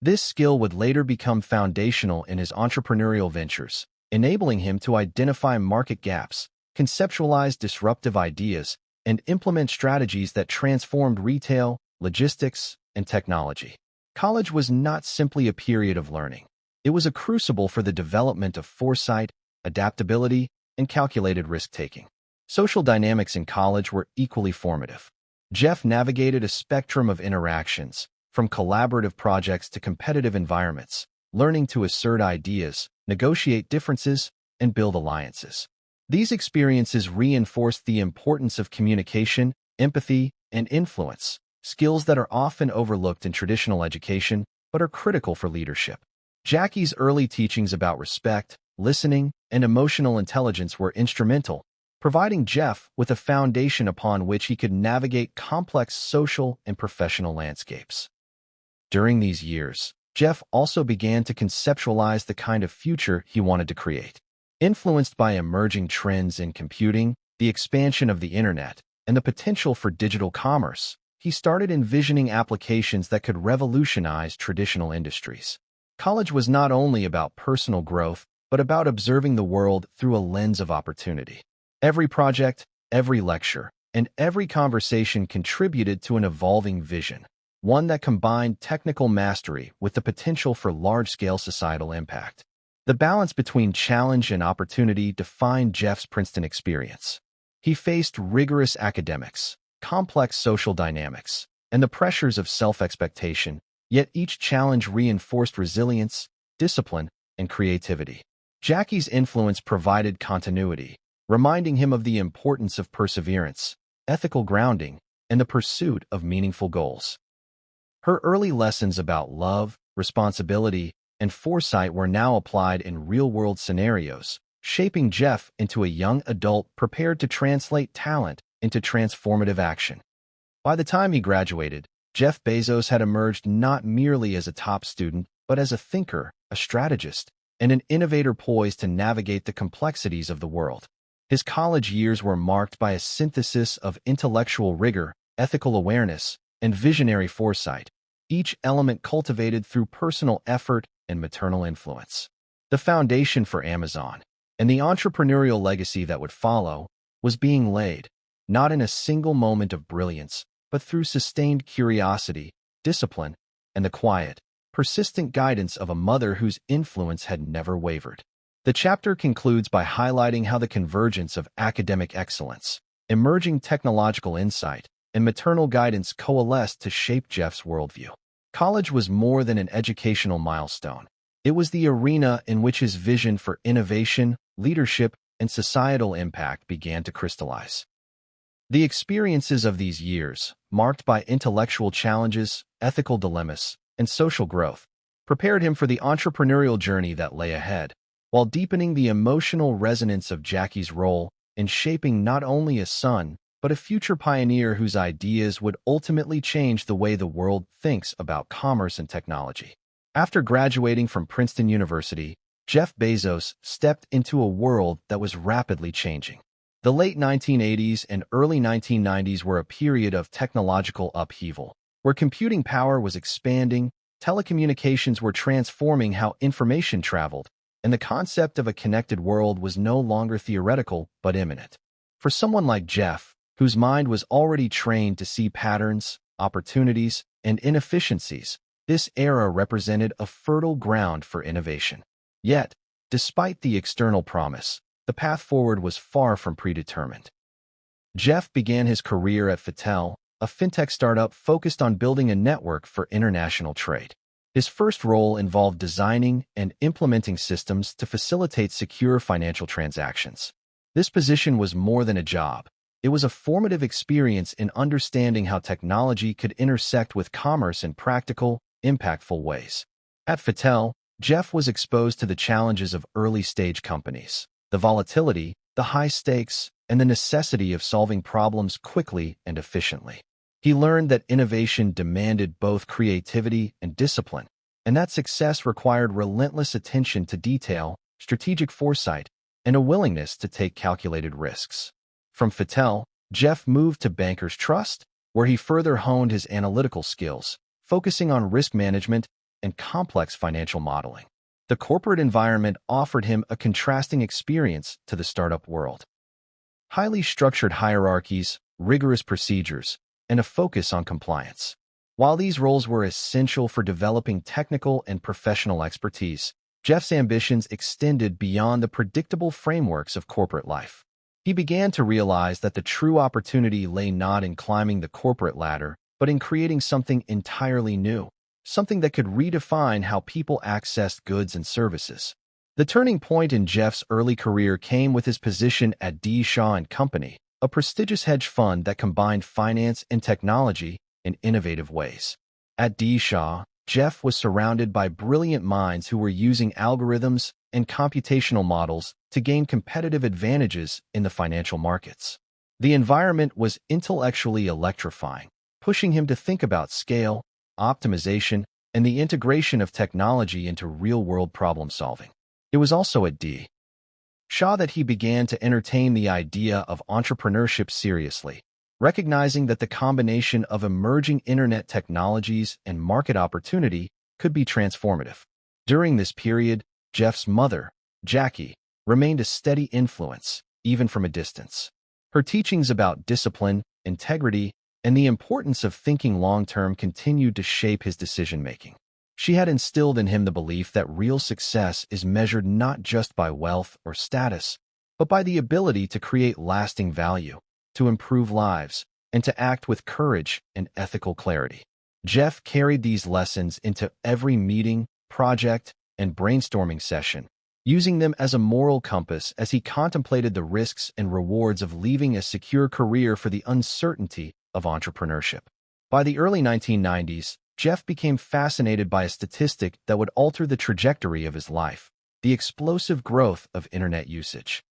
This skill would later become foundational in his entrepreneurial ventures, enabling him to identify market gaps, conceptualize disruptive ideas, and implement strategies that transformed retail, logistics, and technology. College was not simply a period of learning. It was a crucible for the development of foresight, adaptability, and calculated risk-taking. Social dynamics in college were equally formative. Jeff navigated a spectrum of interactions, from collaborative projects to competitive environments, learning to assert ideas, negotiate differences, and build alliances. These experiences reinforced the importance of communication, empathy, and influence, skills that are often overlooked in traditional education but are critical for leadership. Jackie's early teachings about respect, listening, and emotional intelligence were instrumental, providing Jeff with a foundation upon which he could navigate complex social and professional landscapes. During these years, Jeff also began to conceptualize the kind of future he wanted to create. Influenced by emerging trends in computing, the expansion of the internet, and the potential for digital commerce, he started envisioning applications that could revolutionize traditional industries. College was not only about personal growth, but about observing the world through a lens of opportunity. Every project, every lecture, and every conversation contributed to an evolving vision, one that combined technical mastery with the potential for large-scale societal impact. The balance between challenge and opportunity defined Jeff's Princeton experience. He faced rigorous academics, complex social dynamics, and the pressures of self-expectation, yet each challenge reinforced resilience, discipline, and creativity. Jackie's influence provided continuity, reminding him of the importance of perseverance, ethical grounding, and the pursuit of meaningful goals. Her early lessons about love, responsibility, and foresight were now applied in real-world scenarios, shaping Jeff into a young adult prepared to translate talent into transformative action. By the time he graduated, Jeff Bezos had emerged not merely as a top student, but as a thinker, a strategist, and an innovator poised to navigate the complexities of the world. His college years were marked by a synthesis of intellectual rigor, ethical awareness, and visionary foresight, each element cultivated through personal effort and maternal influence. The foundation for Amazon, and the entrepreneurial legacy that would follow, was being laid, not in a single moment of brilliance, but through sustained curiosity, discipline, and the quiet, persistent guidance of a mother whose influence had never wavered. The chapter concludes by highlighting how the convergence of academic excellence, emerging technological insight, and maternal guidance coalesced to shape Jeff's worldview. College was more than an educational milestone. It was the arena in which his vision for innovation, leadership, and societal impact began to crystallize. The experiences of these years, marked by intellectual challenges, ethical dilemmas, and social growth, prepared him for the entrepreneurial journey that lay ahead, while deepening the emotional resonance of Jackie's role in shaping not only a son, but a future pioneer whose ideas would ultimately change the way the world thinks about commerce and technology. After graduating from Princeton University, Jeff Bezos stepped into a world that was rapidly changing. The late 1980s and early 1990s were a period of technological upheaval, where computing power was expanding, telecommunications were transforming how information traveled, and the concept of a connected world was no longer theoretical but imminent. For someone like Jeff, whose mind was already trained to see patterns, opportunities, and inefficiencies, this era represented a fertile ground for innovation. Yet, despite the external promise, the path forward was far from predetermined. Jeff began his career at Fattel, a fintech startup focused on building a network for international trade. His first role involved designing and implementing systems to facilitate secure financial transactions. This position was more than a job. It was a formative experience in understanding how technology could intersect with commerce in practical, impactful ways. At Fattel, Jeff was exposed to the challenges of early-stage companies, the volatility, the high stakes, and the necessity of solving problems quickly and efficiently. He learned that innovation demanded both creativity and discipline, and that success required relentless attention to detail, strategic foresight, and a willingness to take calculated risks. From Fattel, Jeff moved to Bankers Trust, where he further honed his analytical skills, focusing on risk management and complex financial modeling. The corporate environment offered him a contrasting experience to the startup world. Highly structured hierarchies, rigorous procedures, and a focus on compliance. While these roles were essential for developing technical and professional expertise, Jeff's ambitions extended beyond the predictable frameworks of corporate life. He began to realize that the true opportunity lay not in climbing the corporate ladder, but in creating something entirely new, something that could redefine how people accessed goods and services. The turning point in Jeff's early career came with his position at D. Shaw & Company, a prestigious hedge fund that combined finance and technology in innovative ways. At D. Shaw, Jeff was surrounded by brilliant minds who were using algorithms and computational models to gain competitive advantages in the financial markets. The environment was intellectually electrifying, pushing him to think about scale, optimization, and the integration of technology into real-world problem-solving. It was also at D. Shaw that he began to entertain the idea of entrepreneurship seriously, recognizing that the combination of emerging internet technologies and market opportunity could be transformative. During this period, Jeff's mother, Jackie, remained a steady influence, even from a distance. Her teachings about discipline, integrity, and the importance of thinking long-term continued to shape his decision-making. She had instilled in him the belief that real success is measured not just by wealth or status, but by the ability to create lasting value, to improve lives, and to act with courage and ethical clarity. Jeff carried these lessons into every meeting, project, and brainstorming session, using them as a moral compass as he contemplated the risks and rewards of leaving a secure career for the uncertainty of entrepreneurship. By the early 1990s, Jeff became fascinated by a statistic that would alter the trajectory of his life: the explosive growth of internet usage.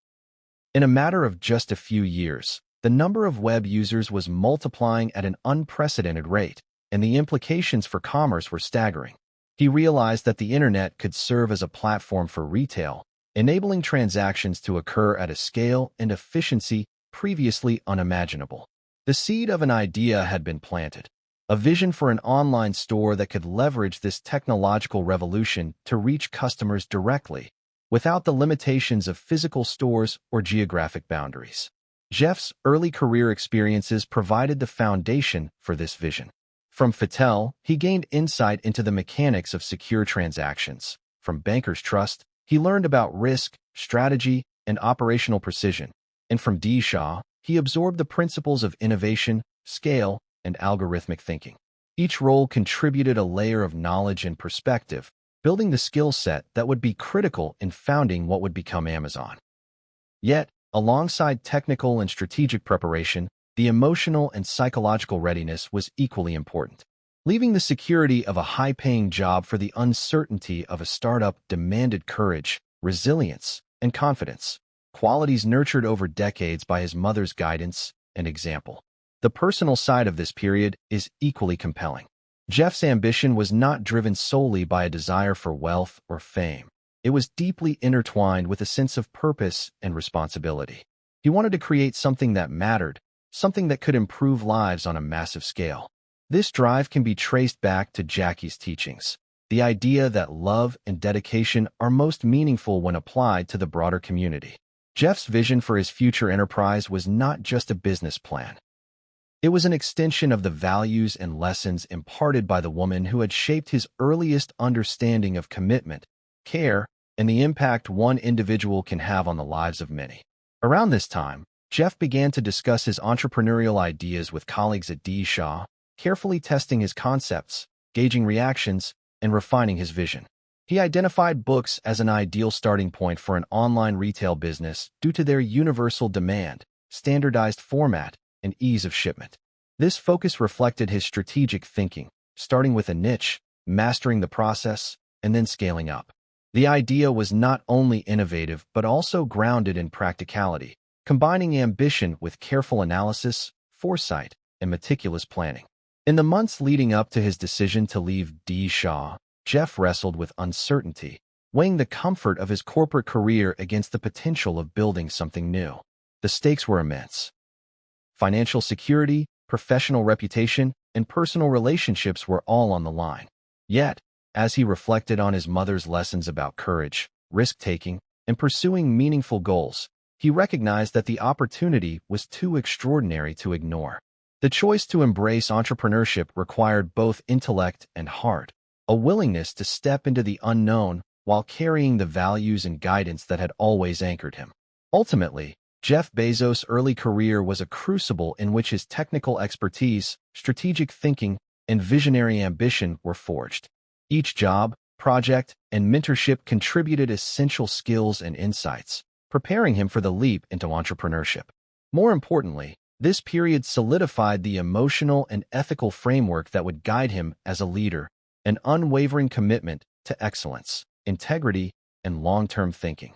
In a matter of just a few years, the number of web users was multiplying at an unprecedented rate, and the implications for commerce were staggering. He realized that the internet could serve as a platform for retail, enabling transactions to occur at a scale and efficiency previously unimaginable. The seed of an idea had been planted, a vision for an online store that could leverage this technological revolution to reach customers directly, without the limitations of physical stores or geographic boundaries. Jeff's early career experiences provided the foundation for this vision. From Fattel, he gained insight into the mechanics of secure transactions. From Bankers Trust, he learned about risk, strategy, and operational precision. And from D. Shaw, he absorbed the principles of innovation, scale, and algorithmic thinking. Each role contributed a layer of knowledge and perspective, building the skill set that would be critical in founding what would become Amazon. Yet, alongside technical and strategic preparation, the emotional and psychological readiness was equally important. Leaving the security of a high-paying job for the uncertainty of a startup demanded courage, resilience, and confidence, qualities nurtured over decades by his mother's guidance and example. The personal side of this period is equally compelling. Jeff's ambition was not driven solely by a desire for wealth or fame. It was deeply intertwined with a sense of purpose and responsibility. He wanted to create something that mattered, something that could improve lives on a massive scale. This drive can be traced back to Jackie's teachings, the idea that love and dedication are most meaningful when applied to the broader community. Jeff's vision for his future enterprise was not just a business plan. It was an extension of the values and lessons imparted by the woman who had shaped his earliest understanding of commitment, care, and the impact one individual can have on the lives of many. Around this time, Jeff began to discuss his entrepreneurial ideas with colleagues at D. Shaw, carefully testing his concepts, gauging reactions, and refining his vision. He identified books as an ideal starting point for an online retail business due to their universal demand, standardized format, and ease of shipment. This focus reflected his strategic thinking, starting with a niche, mastering the process, and then scaling up. The idea was not only innovative but also grounded in practicality, combining ambition with careful analysis, foresight, and meticulous planning. In the months leading up to his decision to leave D. Shaw, Jeff wrestled with uncertainty, weighing the comfort of his corporate career against the potential of building something new. The stakes were immense. Financial security, professional reputation, and personal relationships were all on the line. Yet, as he reflected on his mother's lessons about courage, risk-taking, and pursuing meaningful goals, he recognized that the opportunity was too extraordinary to ignore. The choice to embrace entrepreneurship required both intellect and heart, a willingness to step into the unknown while carrying the values and guidance that had always anchored him. Ultimately, Jeff Bezos' early career was a crucible in which his technical expertise, strategic thinking, and visionary ambition were forged. Each job, project, and mentorship contributed essential skills and insights, preparing him for the leap into entrepreneurship. More importantly, this period solidified the emotional and ethical framework that would guide him as a leader, an unwavering commitment to excellence, integrity, and long-term thinking.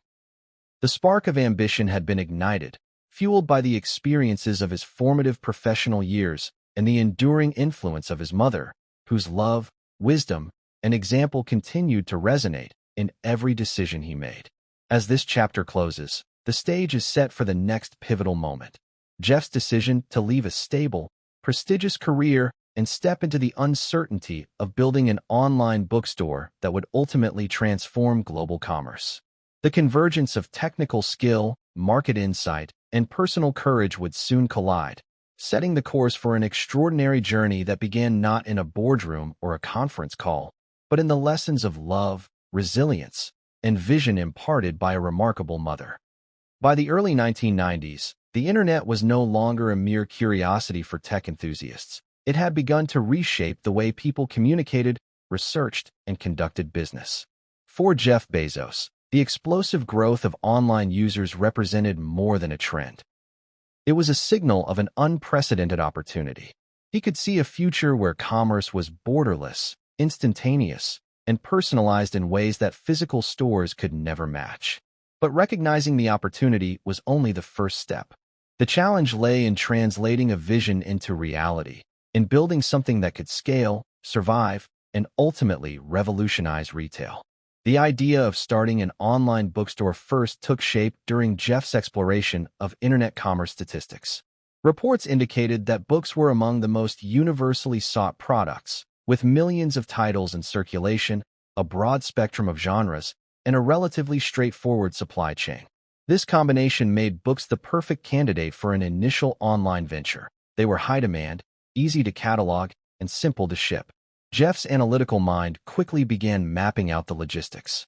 The spark of ambition had been ignited, fueled by the experiences of his formative professional years and the enduring influence of his mother, whose love, wisdom, and example continued to resonate in every decision he made. As this chapter closes, the stage is set for the next pivotal moment. Jeff's decision to leave a stable, prestigious career and step into the uncertainty of building an online bookstore that would ultimately transform global commerce. The convergence of technical skill, market insight, and personal courage would soon collide, setting the course for an extraordinary journey that began not in a boardroom or a conference call, but in the lessons of love, resilience, and vision imparted by a remarkable mother. By the early 1990s, the internet was no longer a mere curiosity for tech enthusiasts. It had begun to reshape the way people communicated, researched, and conducted business. For Jeff Bezos, the explosive growth of online users represented more than a trend. It was a signal of an unprecedented opportunity. He could see a future where commerce was borderless, instantaneous, and personalized in ways that physical stores could never match. But recognizing the opportunity was only the first step. The challenge lay in translating a vision into reality, in building something that could scale, survive, and ultimately revolutionize retail. The idea of starting an online bookstore first took shape during Jeff's exploration of internet commerce statistics. Reports indicated that books were among the most universally sought products, with millions of titles in circulation, a broad spectrum of genres, and a relatively straightforward supply chain. This combination made books the perfect candidate for an initial online venture. They were high demand, easy to catalog, and simple to ship. Jeff's analytical mind quickly began mapping out the logistics.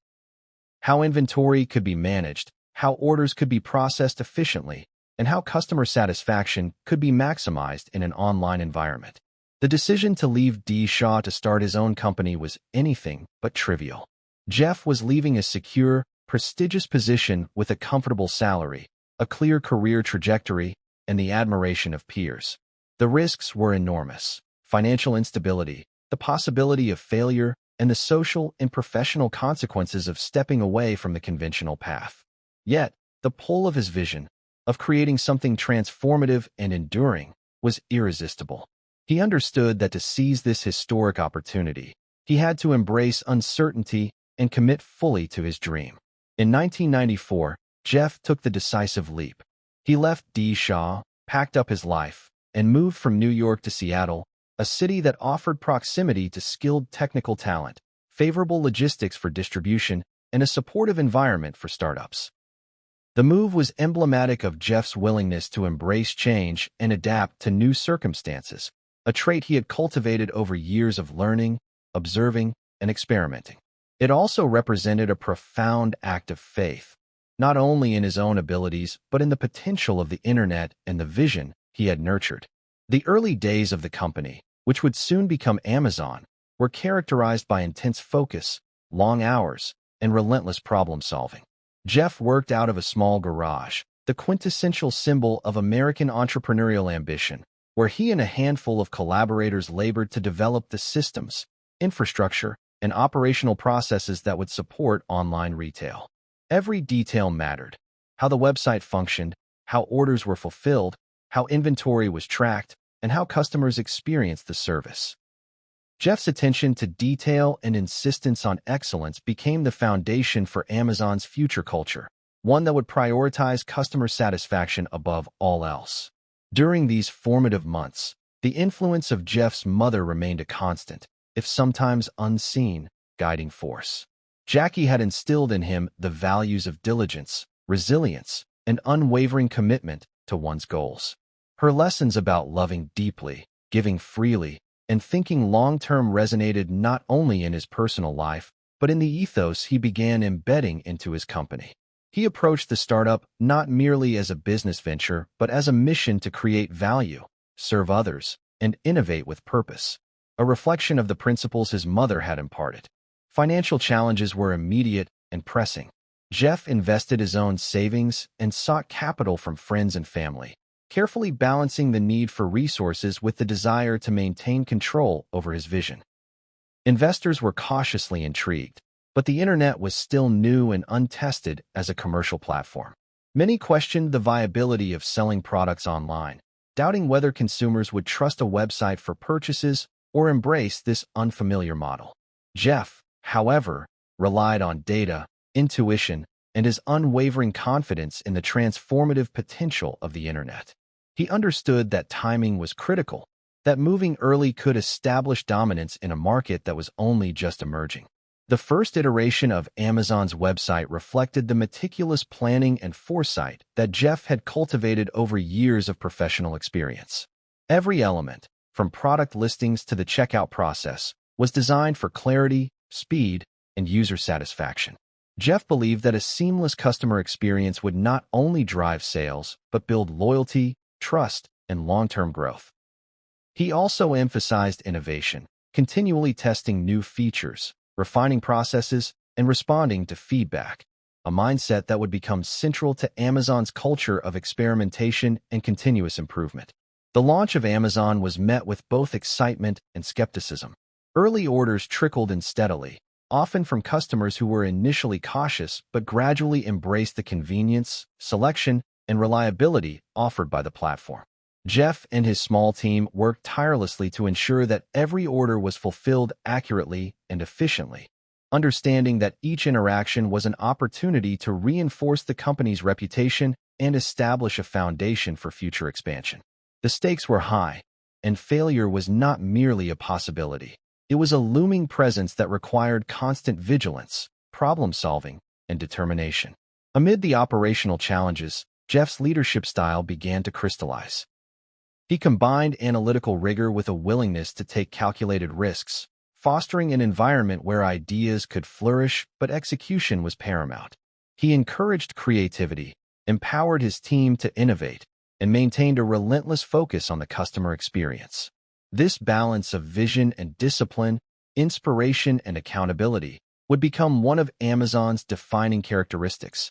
How inventory could be managed, how orders could be processed efficiently, and how customer satisfaction could be maximized in an online environment. The decision to leave D. Shaw to start his own company was anything but trivial. Jeff was leaving a secure, prestigious position with a comfortable salary, a clear career trajectory, and the admiration of peers. The risks were enormous: financial instability, the possibility of failure, and the social and professional consequences of stepping away from the conventional path. Yet, the pull of his vision, of creating something transformative and enduring, was irresistible. He understood that to seize this historic opportunity, he had to embrace uncertainty and commit fully to his dream. In 1994, Jeff took the decisive leap. He left D. Shaw, packed up his life, and moved from New York to Seattle, a city that offered proximity to skilled technical talent, favorable logistics for distribution, and a supportive environment for startups. The move was emblematic of Jeff's willingness to embrace change and adapt to new circumstances, a trait he had cultivated over years of learning, observing, and experimenting. It also represented a profound act of faith, not only in his own abilities but in the potential of the internet and the vision he had nurtured. The early days of the company, which would soon become Amazon, were characterized by intense focus, long hours, and relentless problem-solving. Jeff worked out of a small garage, the quintessential symbol of American entrepreneurial ambition, where he and a handful of collaborators labored to develop the systems, infrastructure, and operational processes that would support online retail. Every detail mattered: how the website functioned, how orders were fulfilled, how inventory was tracked, and how customers experienced the service. Jeff's attention to detail and insistence on excellence became the foundation for Amazon's future culture, one that would prioritize customer satisfaction above all else. During these formative months, the influence of Jeff's mother remained a constant, if sometimes unseen, guiding force. Jackie had instilled in him the values of diligence, resilience, and unwavering commitment to one's goals. Her lessons about loving deeply, giving freely, and thinking long-term resonated not only in his personal life, but in the ethos he began embedding into his company. He approached the startup not merely as a business venture, but as a mission to create value, serve others, and innovate with purpose, a reflection of the principles his mother had imparted. Financial challenges were immediate and pressing. Jeff invested his own savings and sought capital from friends and family, carefully balancing the need for resources with the desire to maintain control over his vision. Investors were cautiously intrigued, but the internet was still new and untested as a commercial platform. Many questioned the viability of selling products online, doubting whether consumers would trust a website for purchases or embrace this unfamiliar model. Jeff, however, relied on data, intuition, and his unwavering confidence in the transformative potential of the internet. He understood that timing was critical, that moving early could establish dominance in a market that was only just emerging. The first iteration of Amazon's website reflected the meticulous planning and foresight that Jeff had cultivated over years of professional experience. Every element, from product listings to the checkout process, was designed for clarity, speed, and user satisfaction. Jeff believed that a seamless customer experience would not only drive sales, but build loyalty, trust, and long-term growth. He also emphasized innovation, continually testing new features, refining processes, and responding to feedback, a mindset that would become central to Amazon's culture of experimentation and continuous improvement. The launch of Amazon was met with both excitement and skepticism. Early orders trickled in steadily, often from customers who were initially cautious but gradually embraced the convenience, selection, and reliability offered by the platform. Jeff and his small team worked tirelessly to ensure that every order was fulfilled accurately and efficiently, understanding that each interaction was an opportunity to reinforce the company's reputation and establish a foundation for future expansion. The stakes were high, and failure was not merely a possibility. It was a looming presence that required constant vigilance, problem-solving, and determination. Amid the operational challenges, Jeff's leadership style began to crystallize. He combined analytical rigor with a willingness to take calculated risks, fostering an environment where ideas could flourish but execution was paramount. He encouraged creativity, empowered his team to innovate, and maintained a relentless focus on the customer experience. This balance of vision and discipline, inspiration and accountability, would become one of Amazon's defining characteristics,